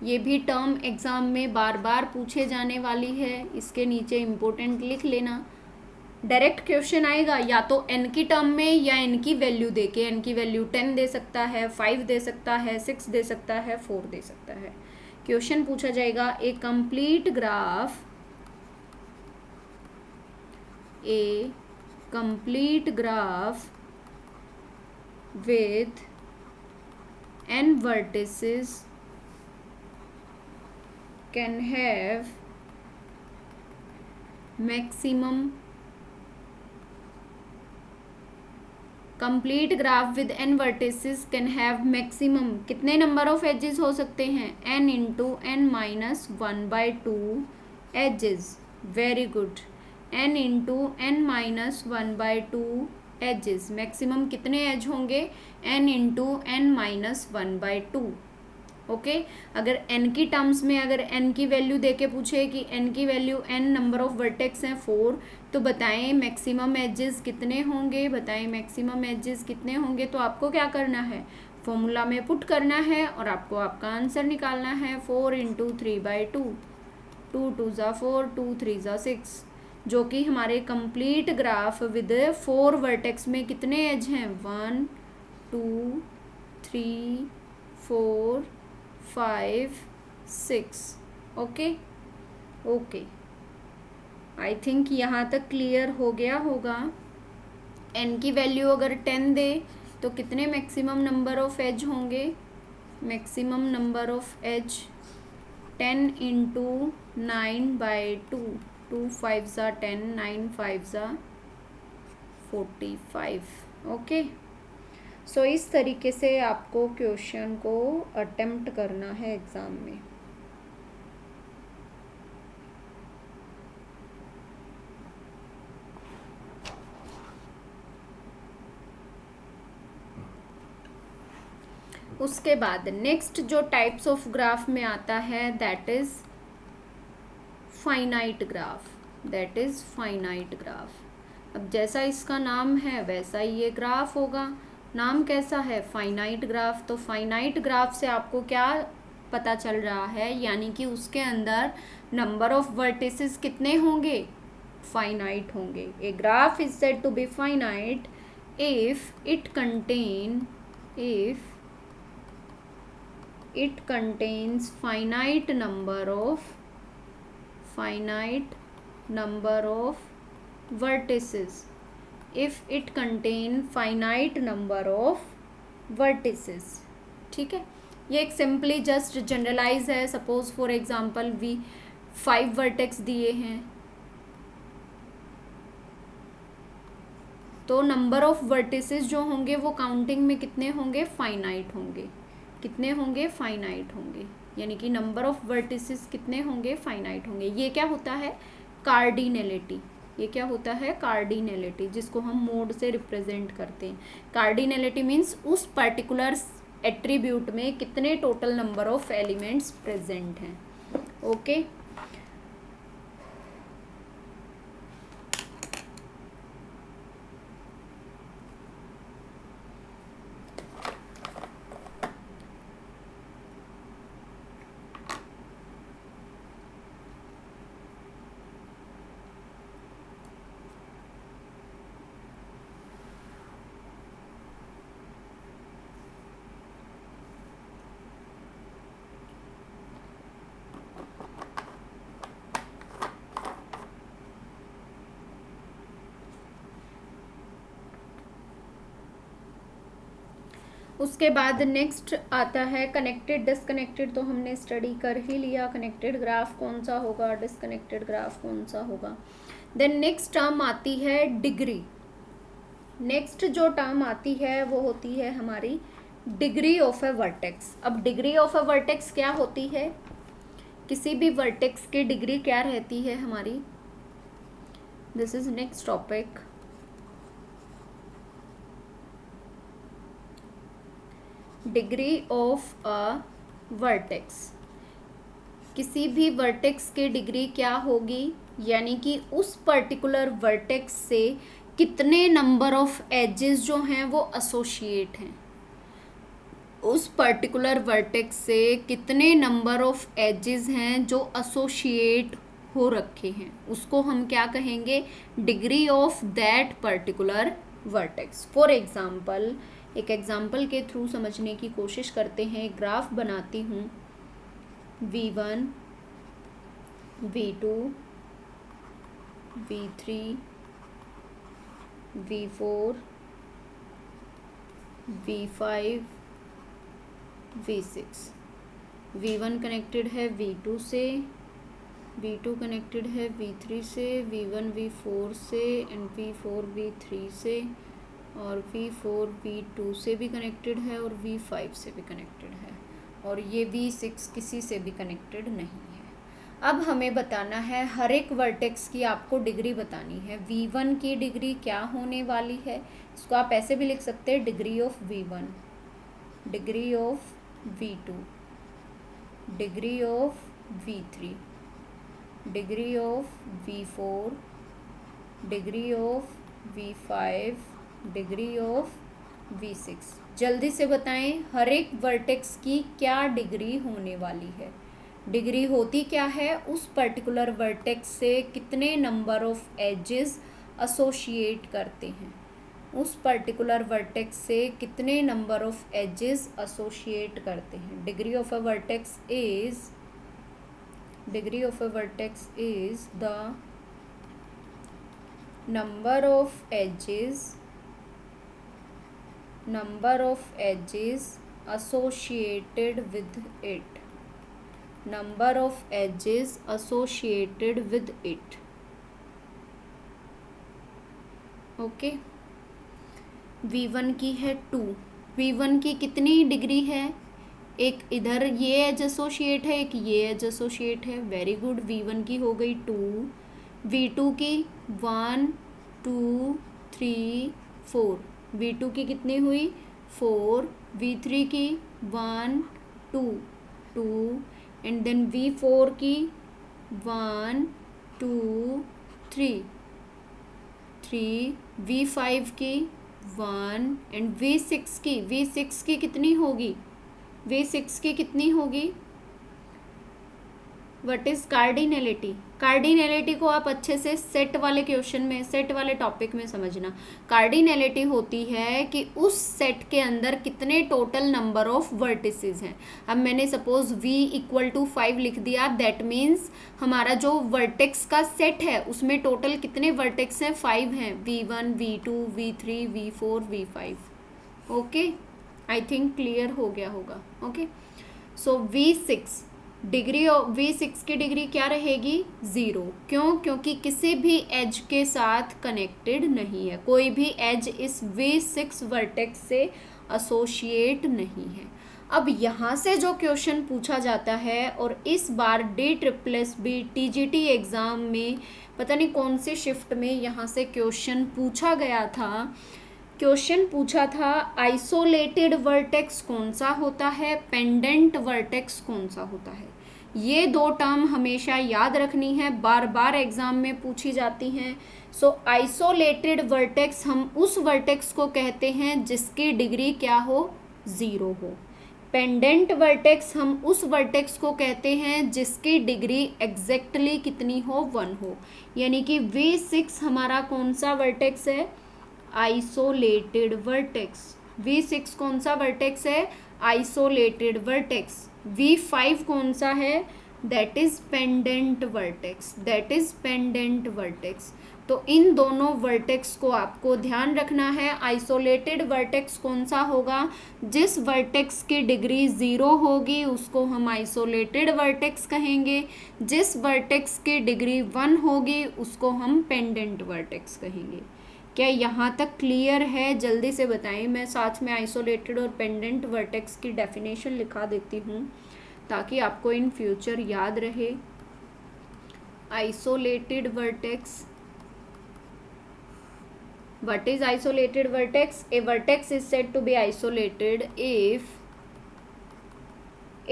ये भी टर्म एग्ज़ाम में बार बार पूछे जाने वाली है, इसके नीचे इम्पोर्टेंट लिख लेना। डायरेक्ट क्वेश्चन आएगा या तो n की टर्म में या n की वैल्यू दे के। n की वैल्यू 10 दे सकता है, 5 दे सकता है, 6 दे सकता है, 4 दे सकता है। क्वेश्चन पूछा जाएगा a complete graph with n vertices can have maximum complete graph with n vertices can have maximum कितने नंबर ऑफ एजेस हो सकते हैं? n into n-1/2 edges. Very good, n into n-1/2 edges. Maximum कितने एज होंगे? n into n-1/2। ओके, अगर n की टर्म्स में अगर n की वैल्यू देके पूछे कि n की value n number of vertex हैं 4, तो बताएं मैक्सिमम एजेस कितने होंगे? तो आपको क्या करना है? फॉर्मूला में पुट करना है और आपको आपका आंसर निकालना है। 4 इंटू 3/2, 2 2 ज़ा 4, 2 3 ज़ा 6, जो कि हमारे कंप्लीट ग्राफ विद 4 वर्टेक्स में कितने एज हैं? 1 2 3 4 5 6। ओके, आई थिंक यहाँ तक क्लियर हो गया होगा। n की वैल्यू अगर 10 दे तो कितने मैक्सिमम नंबर ऑफ एज होंगे? Maximum number of edge 10 into 9/2, 2 5 ज़ा 10, 9 5 ज़ा 45। ओके, सो इस तरीके से आपको क्वेश्चन को अटेम्प्ट करना है एग्ज़ाम में। उसके बाद नेक्स्ट जो टाइप्स ऑफ ग्राफ में आता है दैट इज़ फाइनाइट ग्राफ। अब जैसा इसका नाम है वैसा ही ये ग्राफ होगा। नाम कैसा है? Finite graph. तो फाइनाइट ग्राफ से आपको क्या पता चल रहा है? यानी कि उसके अंदर नंबर ऑफ वर्टिसेस कितने होंगे? फाइनाइट होंगे। A graph is said to be finite if it contains finite number of vertices. If it contain finite number of vertices, ठीक है। ये एक सिंपली जस्ट जनरलाइज है। सपोज फॉर एग्जांपल 5 वर्टेक्स दिए हैं तो नंबर ऑफ वर्टिसेस जो होंगे वो काउंटिंग में कितने होंगे? फाइनाइट होंगे। कितने होंगे? फाइनाइट होंगे। यानी कि नंबर ऑफ वर्टिसेस कितने होंगे? फाइनाइट होंगे। ये क्या होता है? कार्डिनैलिटी, जिसको हम मोड से रिप्रेजेंट करते हैं। कार्डिनैलिटी मीन्स उस पर्टिकुलर एट्रीब्यूट में कितने total number of elements present हैं। ओके, उसके बाद नेक्स्ट आता है कनेक्टेड डिसकनेक्टेड, तो हमने स्टडी कर ही लिया कनेक्टेड ग्राफ कौन सा होगा, डिसकनेक्टेड ग्राफ कौन सा होगा। देन नेक्स्ट टर्म आती है डिग्री। नेक्स्ट जो टर्म आती है वो होती है हमारी डिग्री ऑफ ए वर्टेक्स। अब डिग्री ऑफ ए वर्टेक्स क्या होती है, किसी भी वर्टेक्स की डिग्री क्या रहती है हमारी, this is next topic. Degree of a vertex, किसी भी वर्टेक्स की डिग्री क्या होगी, यानी कि उस पर्टिकुलर वर्टेक्स से कितने नंबर ऑफ एजेस जो हैं वो एसोसिएट हैं, उस पर्टिकुलर वर्टेक्स से कितने नंबर ऑफ एजेस हैं जो एसोसिएट हो रखे हैं, उसको हम क्या कहेंगे, degree of that particular vertex. For example, एक एग्जाम्पल के थ्रू समझने की कोशिश करते हैं। ग्राफ बनाती हूँ V1, V2, V3, V4, V5, V6। V1 connected है V2 से, V2 कनेक्टेड है V3 से, V1 V4 से एंड V4 V3 से, और V4 V2 से भी कनेक्टेड है और V5 से भी कनेक्टेड है, और ये V6 किसी से भी कनेक्टेड नहीं है। अब हमें बताना है हर एक वर्टेक्स की आपको डिग्री बतानी है। V1 की डिग्री क्या होने वाली है, इसको आप ऐसे भी लिख सकते हैं, degree of V1, degree of V2, degree of V3, degree of V4, degree of V5, degree of V6। जल्दी से बताएं हर एक वर्टेक्स की क्या डिग्री होने वाली है। डिग्री होती क्या है, उस पर्टिकुलर वर्टेक्स से कितने नंबर ऑफ एजेस एसोसिएट करते हैं, उस पर्टिकुलर वर्टेक्स से कितने नंबर ऑफ एजेस एसोसिएट करते हैं। Degree of a vertex is, degree of a vertex is the number of edges, number of edges associated with it, number of edges associated with it। Okay, V1 की है 2, V1 की कितनी डिग्री है, एक इधर ये एज एसोसिएट है, एक ये एज एसोसिएट है, वेरी गुड, V1 की हो गई 2, V2 की 1 2 3 4, V2 की कितनी हुई 4, V3 की 1 2 2 एंड देन V4 की 1 2 3 3, V5 की 1 एंड V6 की कितनी होगी, V6 की कितनी होगी, व्हाट इज कार्डिनलिटी। कार्डिनलिटी को आप अच्छे से सेट वाले क्वेश्चन में, सेट वाले टॉपिक में समझना। कार्डिनलिटी होती है कि उस सेट के अंदर कितने टोटल नंबर ऑफ वर्टिसेस हैं। अब मैंने सपोज V = 5 लिख दिया, दैट मीन्स हमारा जो वर्टेक्स का सेट है उसमें टोटल कितने वर्टेक्स हैं, 5 हैं, V1 V2 V3 V4 V5। Okay, I think clear हो गया होगा। Okay, so V6 degree of V6 की डिग्री क्या रहेगी, 0। क्यों, क्योंकि किसी भी एज के साथ कनेक्टेड नहीं है, कोई भी एज इस V6 वर्टेक्स से एसोसिएट नहीं है। अब यहाँ से जो क्वेश्चन पूछा जाता है, और इस बार DSSB TGT एग्ज़ाम में पता नहीं कौन सी शिफ्ट में यहाँ से क्वेश्चन पूछा गया था, क्वेश्चन पूछा था आइसोलेटेड वर्टेक्स कौन सा होता है, पेंडेंट वर्टेक्स कौन सा होता है। ये दो टर्म हमेशा याद रखनी है, बार बार एग्जाम में पूछी जाती हैं। सो आइसोलेटेड वर्टेक्स हम उस वर्टेक्स को कहते हैं जिसकी डिग्री क्या हो, 0 हो। पेंडेंट वर्टेक्स हम उस वर्टेक्स को कहते हैं जिसकी डिग्री एग्जैक्टली कितनी हो, 1 हो। यानी कि V6 हमारा कौन सा वर्टेक्स है, आइसोलेटेड वर्टेक्स। V6 कौन सा वर्टेक्स है, आइसोलेटेड वर्टेक्स। V5 कौन सा है, that is pendant vertex, that is pendant vertex. तो इन दोनों वर्टेक्स को आपको ध्यान रखना है। आइसोलेटेड वर्टेक्स कौन सा होगा? जिस वर्टेक्स की डिग्री 0 होगी उसको हम आइसोलेटेड वर्टेक्स कहेंगे। जिस वर्टेक्स की डिग्री 1 होगी उसको हम पेंडेंट वर्टेक्स कहेंगे। क्या यहाँ तक क्लियर है? जल्दी से बताएं। मैं साथ में आइसोलेटेड और पेंडेंट वर्टेक्स की डेफिनेशन लिखा देती हूँ ताकि आपको इन फ्यूचर याद रहे। Isolated vertex, what is isolated vertex? A vertex is said to be isolated if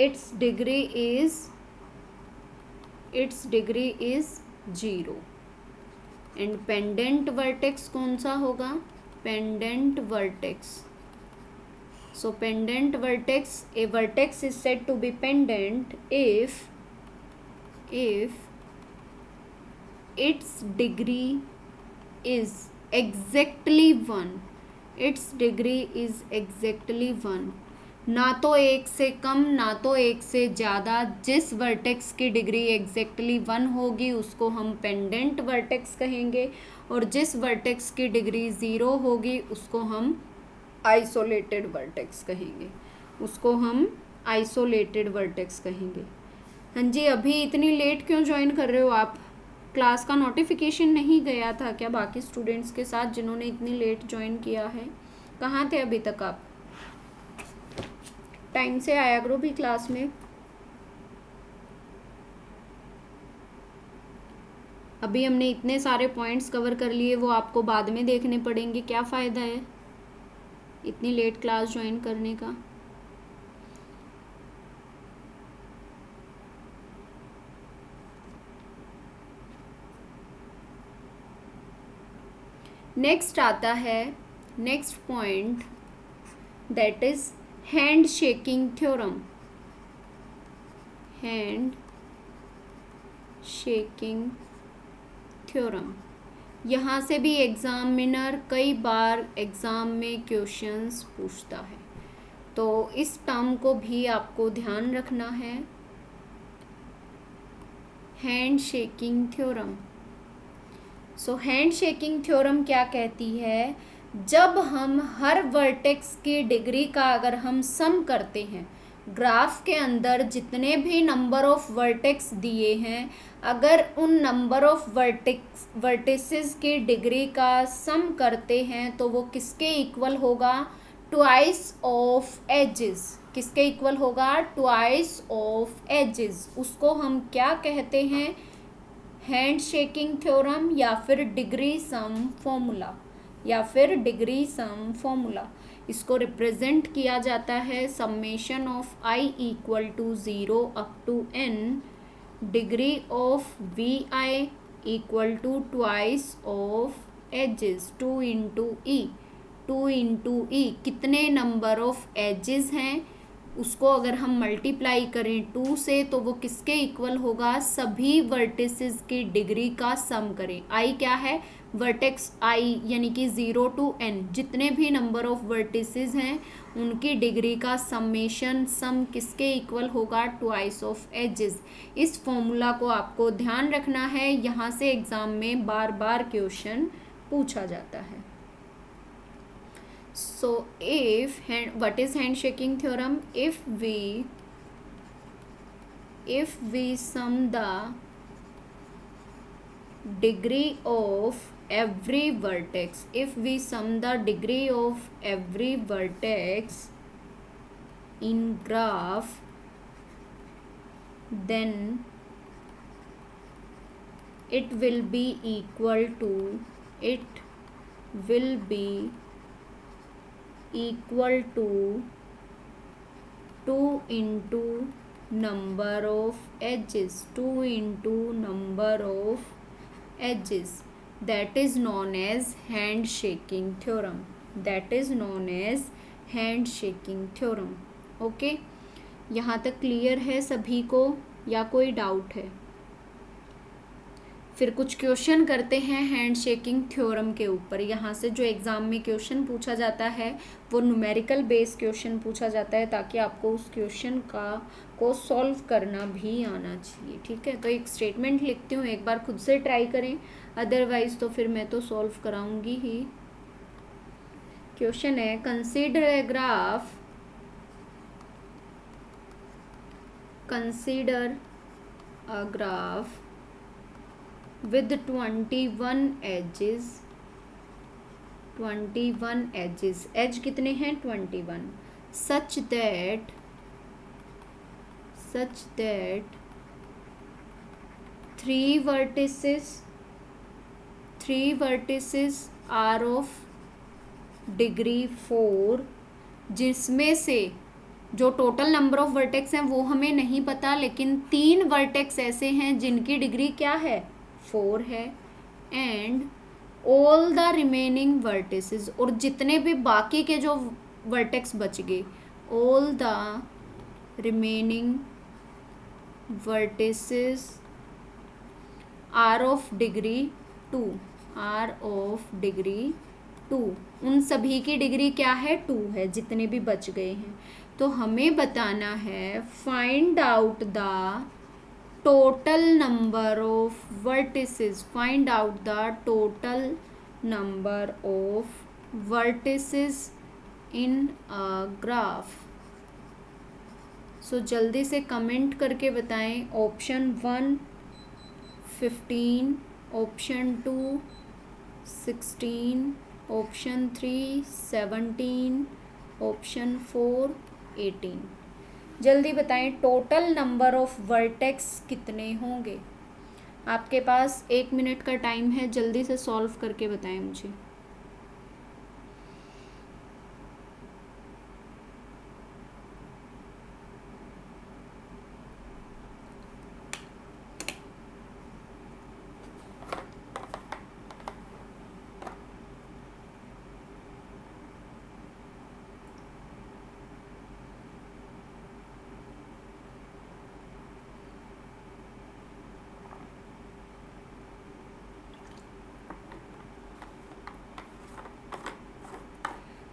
its degree is 0. and pendant vertex कौन सा होगा? pendant vertex. So pendant vertex, a vertex is said to be pendant if its degree is exactly 1. its degree is exactly 1. ना तो एक से कम ना तो एक से ज़्यादा। जिस वर्टेक्स की डिग्री एग्जैक्टली 1 होगी उसको हम पेंडेंट वर्टेक्स कहेंगे और जिस वर्टेक्स की डिग्री 0 होगी उसको हम आइसोलेटेड वर्टेक्स कहेंगे। हाँ जी, अभी इतनी लेट क्यों ज्वाइन कर रहे हो आप? क्लास का नोटिफिकेशन नहीं गया था क्या बाकी स्टूडेंट्स के साथ जिन्होंने इतनी लेट ज्वाइन किया है? कहाँ थे अभी तक आप? टाइम से आया करो भी क्लास में। अभी हमने इतने सारे पॉइंट्स कवर कर लिए, वो आपको बाद में देखने पड़ेंगे। क्या फ़ायदा है इतनी लेट क्लास ज्वाइन करने का? नेक्स्ट आता है next point, that is hand shaking theorem. Hand shaking theorem, यहाँ से भी एग्जामिनर कई बार एग्ज़ाम में क्वेश्चंस पूछता है, तो इस टर्म को भी आपको ध्यान रखना है। Hand shaking theorem. सो हैंड शेकिंग थ्योरम क्या कहती है? जब हम हर वर्टेक्स की डिग्री का अगर हम सम करते हैं, ग्राफ के अंदर जितने भी नंबर ऑफ वर्टेक्स दिए हैं, अगर उन नंबर ऑफ वर्टिसेस की डिग्री का सम करते हैं तो वो किसके इक्वल होगा? Twice of edges. किसके इक्वल होगा? Twice of edges. उसको हम क्या कहते हैं? हैंड शेकिंग थ्योरम या फिर डिग्री सम फॉर्मूला। इसको रिप्रेजेंट किया जाता है summation of i equal to 0 up to n, degree of vi equal to twice of edges 2 into E. कितने नंबर ऑफ एजेस हैं उसको अगर हम मल्टीप्लाई करें 2 से तो वो किसके इक्वल होगा? सभी वर्टिसेस की डिग्री का सम करें। i क्या है? वर्टेक्स i यानी कि 0 to n, जितने भी नंबर ऑफ वर्टिसेस हैं उनकी डिग्री का सम किसके इक्वल होगा? Twice of edges. इस फॉर्मूला को आपको ध्यान रखना है, यहाँ से एग्ज़ाम में बार बार क्वेश्चन पूछा जाता है। So what is handshaking theorem? If we sum the degree of every vertex, in graph, then it will be equal to 2 into number of edges, that is known as handshaking theorem। Okay, यहाँ तक क्लियर है सभी को या कोई डाउट है? फिर कुछ क्वेश्चन करते हैं हैंड शेकिंग थ्योरम के ऊपर। यहाँ से जो एग्ज़ाम में क्वेश्चन पूछा जाता है वो न्यूमेरिकल बेस क्वेश्चन पूछा जाता है, ताकि आपको उस क्वेश्चन को सॉल्व करना भी आना चाहिए। ठीक है, तो एक स्टेटमेंट लिखती हूँ, एक बार खुद से ट्राई करें, अदरवाइज तो फिर मैं तो सॉल्व कराऊंगी ही। क्वेश्चन है, consider a graph, consider a graph with 21 edges, 21 edges, edge कितने हैं 21, such that 3 vertices are of degree 4, जिसमें से जो टोटल नंबर ऑफ वर्टेक्स हैं वो हमें नहीं पता, लेकिन 3 वर्टेक्स ऐसे हैं जिनकी डिग्री क्या है 4 है, and all the remaining vertices, और जितने भी बाकी के जो वर्टेक्स बच गए, all the remaining vertices are of degree 2, are of degree 2, उन सभी की डिग्री क्या है 2 है, जितने भी बच गए हैं। तो हमें बताना है find out the total number of vertices, find out the total number of vertices in a graph. So जल्दी से कमेंट करके बताएं। Option 1 15, option 2 16, option 3 17, option 4 18। जल्दी बताएं टोटल नंबर ऑफ वर्टेक्स कितने होंगे। आपके पास 1 मिनट का टाइम है, जल्दी से सॉल्व करके बताएं मुझे।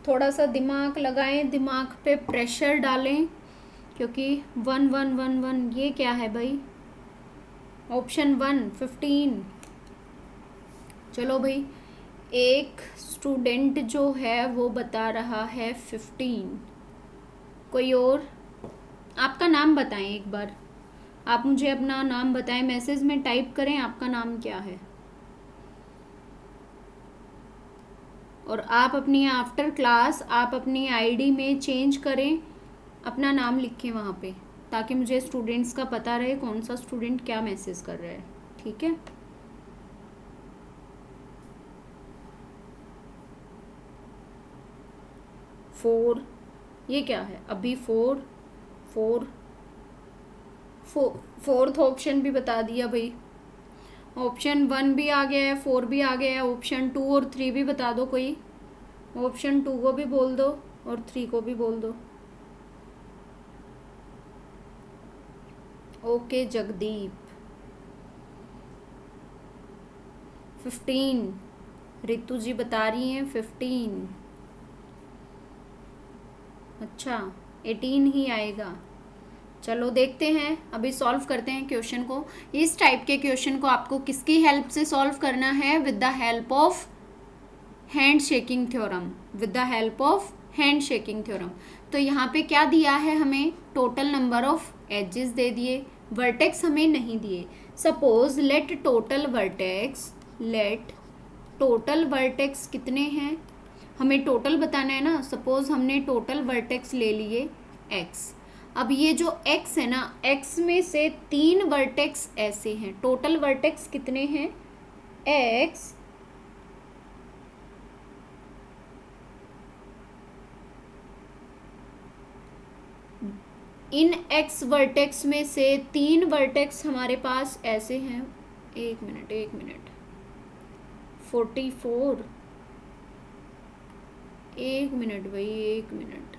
थोड़ा सा दिमाग लगाएं, दिमाग पे प्रेशर डालें, क्योंकि 1 1 1 1 ये क्या है भाई। ऑप्शन 1 15। चलो भाई, एक स्टूडेंट जो है वो बता रहा है 15। कोई और? आपका नाम बताएं एक बार, आप मुझे अपना नाम बताएं, मैसेज में टाइप करें आपका नाम क्या है, और आप अपनी आफ्टर क्लास आप अपनी आईडी में चेंज करें, अपना नाम लिखें वहाँ पे, ताकि मुझे स्टूडेंट्स का पता रहे कौन सा स्टूडेंट क्या मैसेज कर रहा है। ठीक है, फोर, ये क्या है अभी 4 4 फोर्थ ऑप्शन भी बता दिया भाई। ऑप्शन 1 भी आ गया है, 4 भी आ गया है, ऑप्शन 2 और 3 भी बता दो कोई। ऑप्शन 2 को भी बोल दो और 3 को भी बोल दो। ओके जगदीप। 15, रितु जी बता रही हैं 15। अच्छा 18 ही आएगा। चलो देखते हैं, अभी सॉल्व करते हैं क्वेश्चन को। इस टाइप के क्वेश्चन को आपको किसकी हेल्प से सॉल्व करना है? With the help of hand shaking theorem, with the help of hand shaking theorem. तो यहाँ पे क्या दिया है हमें? टोटल नंबर ऑफ एजेस दे दिए, वर्टेक्स हमें नहीं दिए। सपोज लेट टोटल वर्टेक्स कितने हैं, हमें टोटल बताना है ना। सपोज हमने टोटल वर्टेक्स ले लिए x। अब ये जो x है ना, x में से 3 वर्टेक्स ऐसे हैं। टोटल वर्टेक्स कितने हैं? x, इन x वर्टेक्स में से 3 वर्टेक्स हमारे पास ऐसे हैं। एक मिनट 44, एक मिनट भाई, एक मिनट।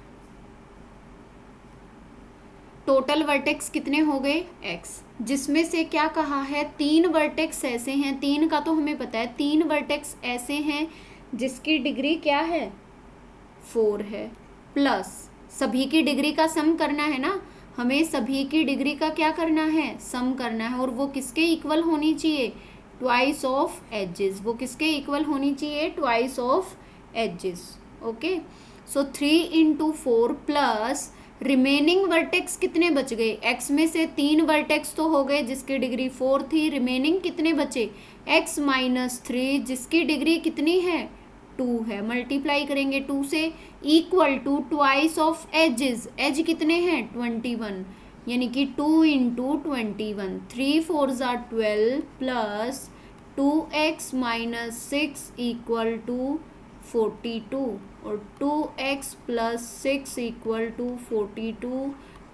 टोटल वर्टेक्स कितने हो गए x, जिसमें से क्या कहा है 3 वर्टेक्स ऐसे हैं, 3 का तो हमें पता है, 3 वर्टेक्स ऐसे हैं जिसकी डिग्री क्या है 4 है, प्लस सभी की डिग्री का सम करना है ना, हमें सभी की डिग्री का क्या करना है सम करना है, और वो किसके इक्वल होनी चाहिए ट्वाइस ऑफ एजेस, वो किसके इक्वल होनी चाहिए twice of edges. Okay, so 3 into 4 plus remaining vertex कितने बच गए, x में से 3 वर्टेक्स तो हो गए जिसकी डिग्री 4 थी, रिमेनिंग कितने बचे x माइनस 3 जिसकी डिग्री कितनी है 2 है, मल्टीप्लाई करेंगे 2 से, equal to twice of edges, edge कितने हैं 21, यानी कि 2 इंटू 21, 3 4 ज़ा 12 plus 2x minus 6 equal to 42, और 2x plus 6 equal to 42,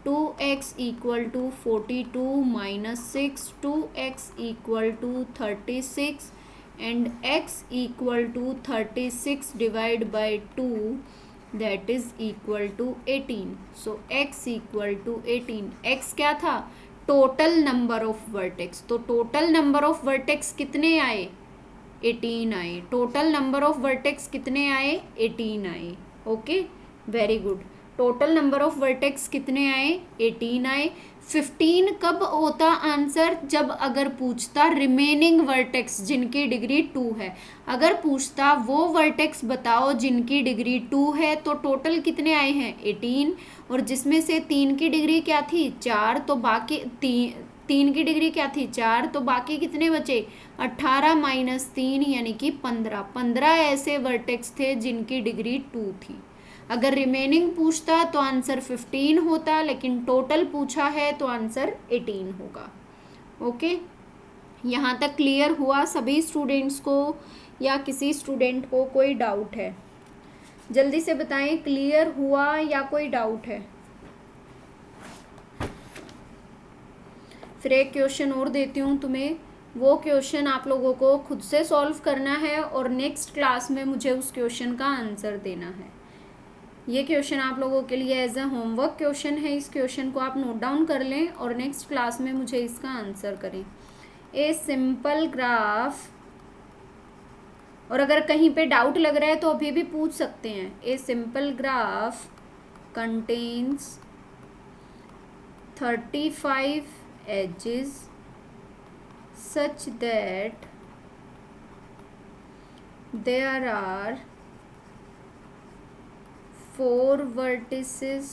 2x equal to 42 minus 6, 2x equal to 36 and x equal to 36 divided by 2, that is equal to 18. So x equal to 18. x क्या था टोटल नंबर ऑफ वर्टेक्स, तो टोटल नंबर ऑफ वर्टेक्स कितने आए 18 आए, टोटल नंबर ऑफ वर्टेक्स कितने आए 18 आए। Okay, very good, total number of vertex कितने आए 18 आए। 15 कब होता आंसर, जब अगर पूछता रिमेनिंग वर्टेक्स जिनकी डिग्री 2 है, अगर पूछता वो वर्टेक्स बताओ जिनकी डिग्री 2 है, तो टोटल कितने आए हैं 18, और जिसमें से 3 की डिग्री क्या थी 4, तो बाकी 3 की डिग्री क्या थी 4, तो बाकी कितने बचे 18 माइनस 3 यानी कि 15 ऐसे वर्टेक्स थे जिनकी डिग्री 2 थी। अगर रिमेनिंग पूछता तो आंसर 15 होता, लेकिन टोटल पूछा है तो आंसर 18 होगा। ओके, यहाँ तक क्लियर हुआ सभी स्टूडेंट्स को, या किसी स्टूडेंट को कोई डाउट है जल्दी से बताएं, क्लियर हुआ या कोई डाउट है। फिर एक क्वेश्चन और देती हूँ तुम्हें, वो क्वेश्चन आप लोगों को खुद से सॉल्व करना है और नेक्स्ट क्लास में मुझे उस क्वेश्चन का आंसर देना है। ये क्वेश्चन आप लोगों के लिए एज अ होमवर्क क्वेश्चन है, इस क्वेश्चन को आप नोट डाउन कर लें और नेक्स्ट क्लास में मुझे इसका आंसर करें। ए सिंपल ग्राफ, और अगर कहीं पे डाउट लग रहा है तो अभी भी पूछ सकते हैं। A simple graph contains 35 edges such that there are 4 vertices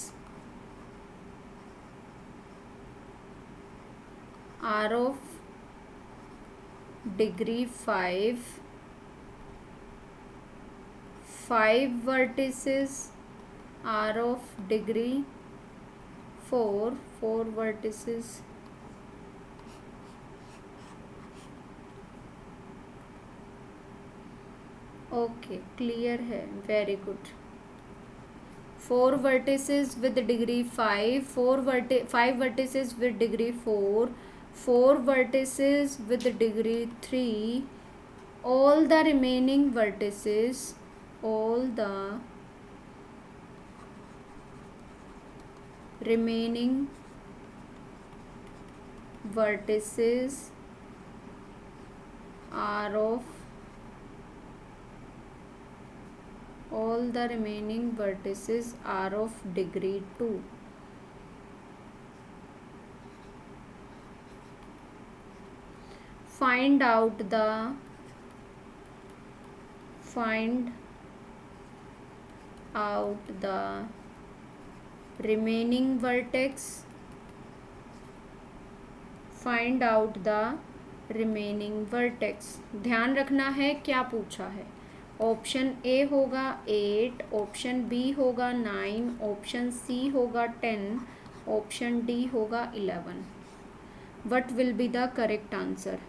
are of degree 5, 5 vertices are of degree 4, 4 vertices okay clear है, very good. 4 vertices with degree 5, 5 vertices with degree 4, 4 vertices with degree 3, all the remaining vertices, all the remaining vertices are of, all the remaining vertices are of degree 2. Find out the remaining vertex, find out the remaining vertex। ध्यान रखना है क्या पूछा है, ऑप्शन ए होगा 8, ऑप्शन बी होगा 9, ऑप्शन सी होगा 10, ऑप्शन डी होगा 11। What will be the correct answer.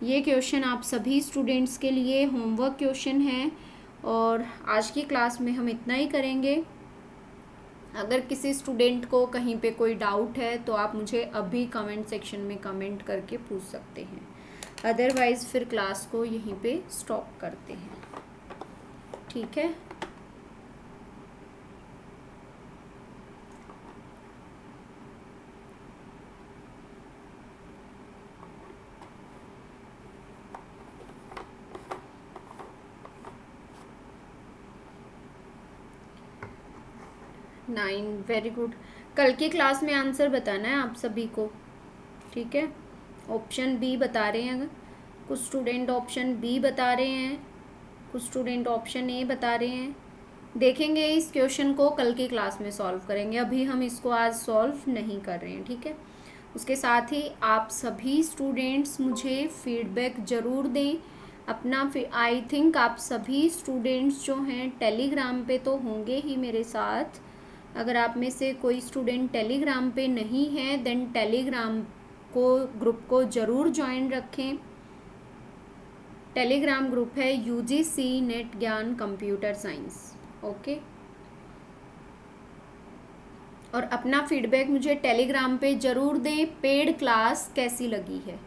ये क्वेश्चन आप सभी स्टूडेंट्स के लिए होमवर्क क्वेश्चन है, और आज की क्लास में हम इतना ही करेंगे। अगर किसी स्टूडेंट को कहीं पे कोई डाउट है तो आप मुझे अभी कमेंट सेक्शन में कमेंट करके पूछ सकते हैं, अदरवाइज़ फिर क्लास को यहीं पे स्टॉप करते हैं। ठीक है। 9, वेरी गुड। कल की क्लास में आंसर बताना है आप सभी को, ठीक है। ऑप्शन बी बता रहे हैं, कुछ स्टूडेंट ऑप्शन बी बता रहे हैं, कुछ स्टूडेंट ऑप्शन ए बता रहे हैं। देखेंगे इस क्वेश्चन को कल की क्लास में सॉल्व करेंगे, अभी हम इसको आज सॉल्व नहीं कर रहे हैं, ठीक है। उसके साथ ही आप सभी स्टूडेंट्स मुझे फीडबैक ज़रूर दें अपना। आई थिंक आप सभी स्टूडेंट्स जो हैं टेलीग्राम पे तो होंगे ही मेरे साथ। अगर आप में से कोई स्टूडेंट टेलीग्राम पे नहीं है देन टेलीग्राम को ग्रुप को ज़रूर ज्वाइन रखें। टेलीग्राम ग्रुप है UGC नेट ज्ञान कंप्यूटर साइंस, ओके। और अपना फीडबैक मुझे टेलीग्राम पे ज़रूर दें, पेड क्लास कैसी लगी है।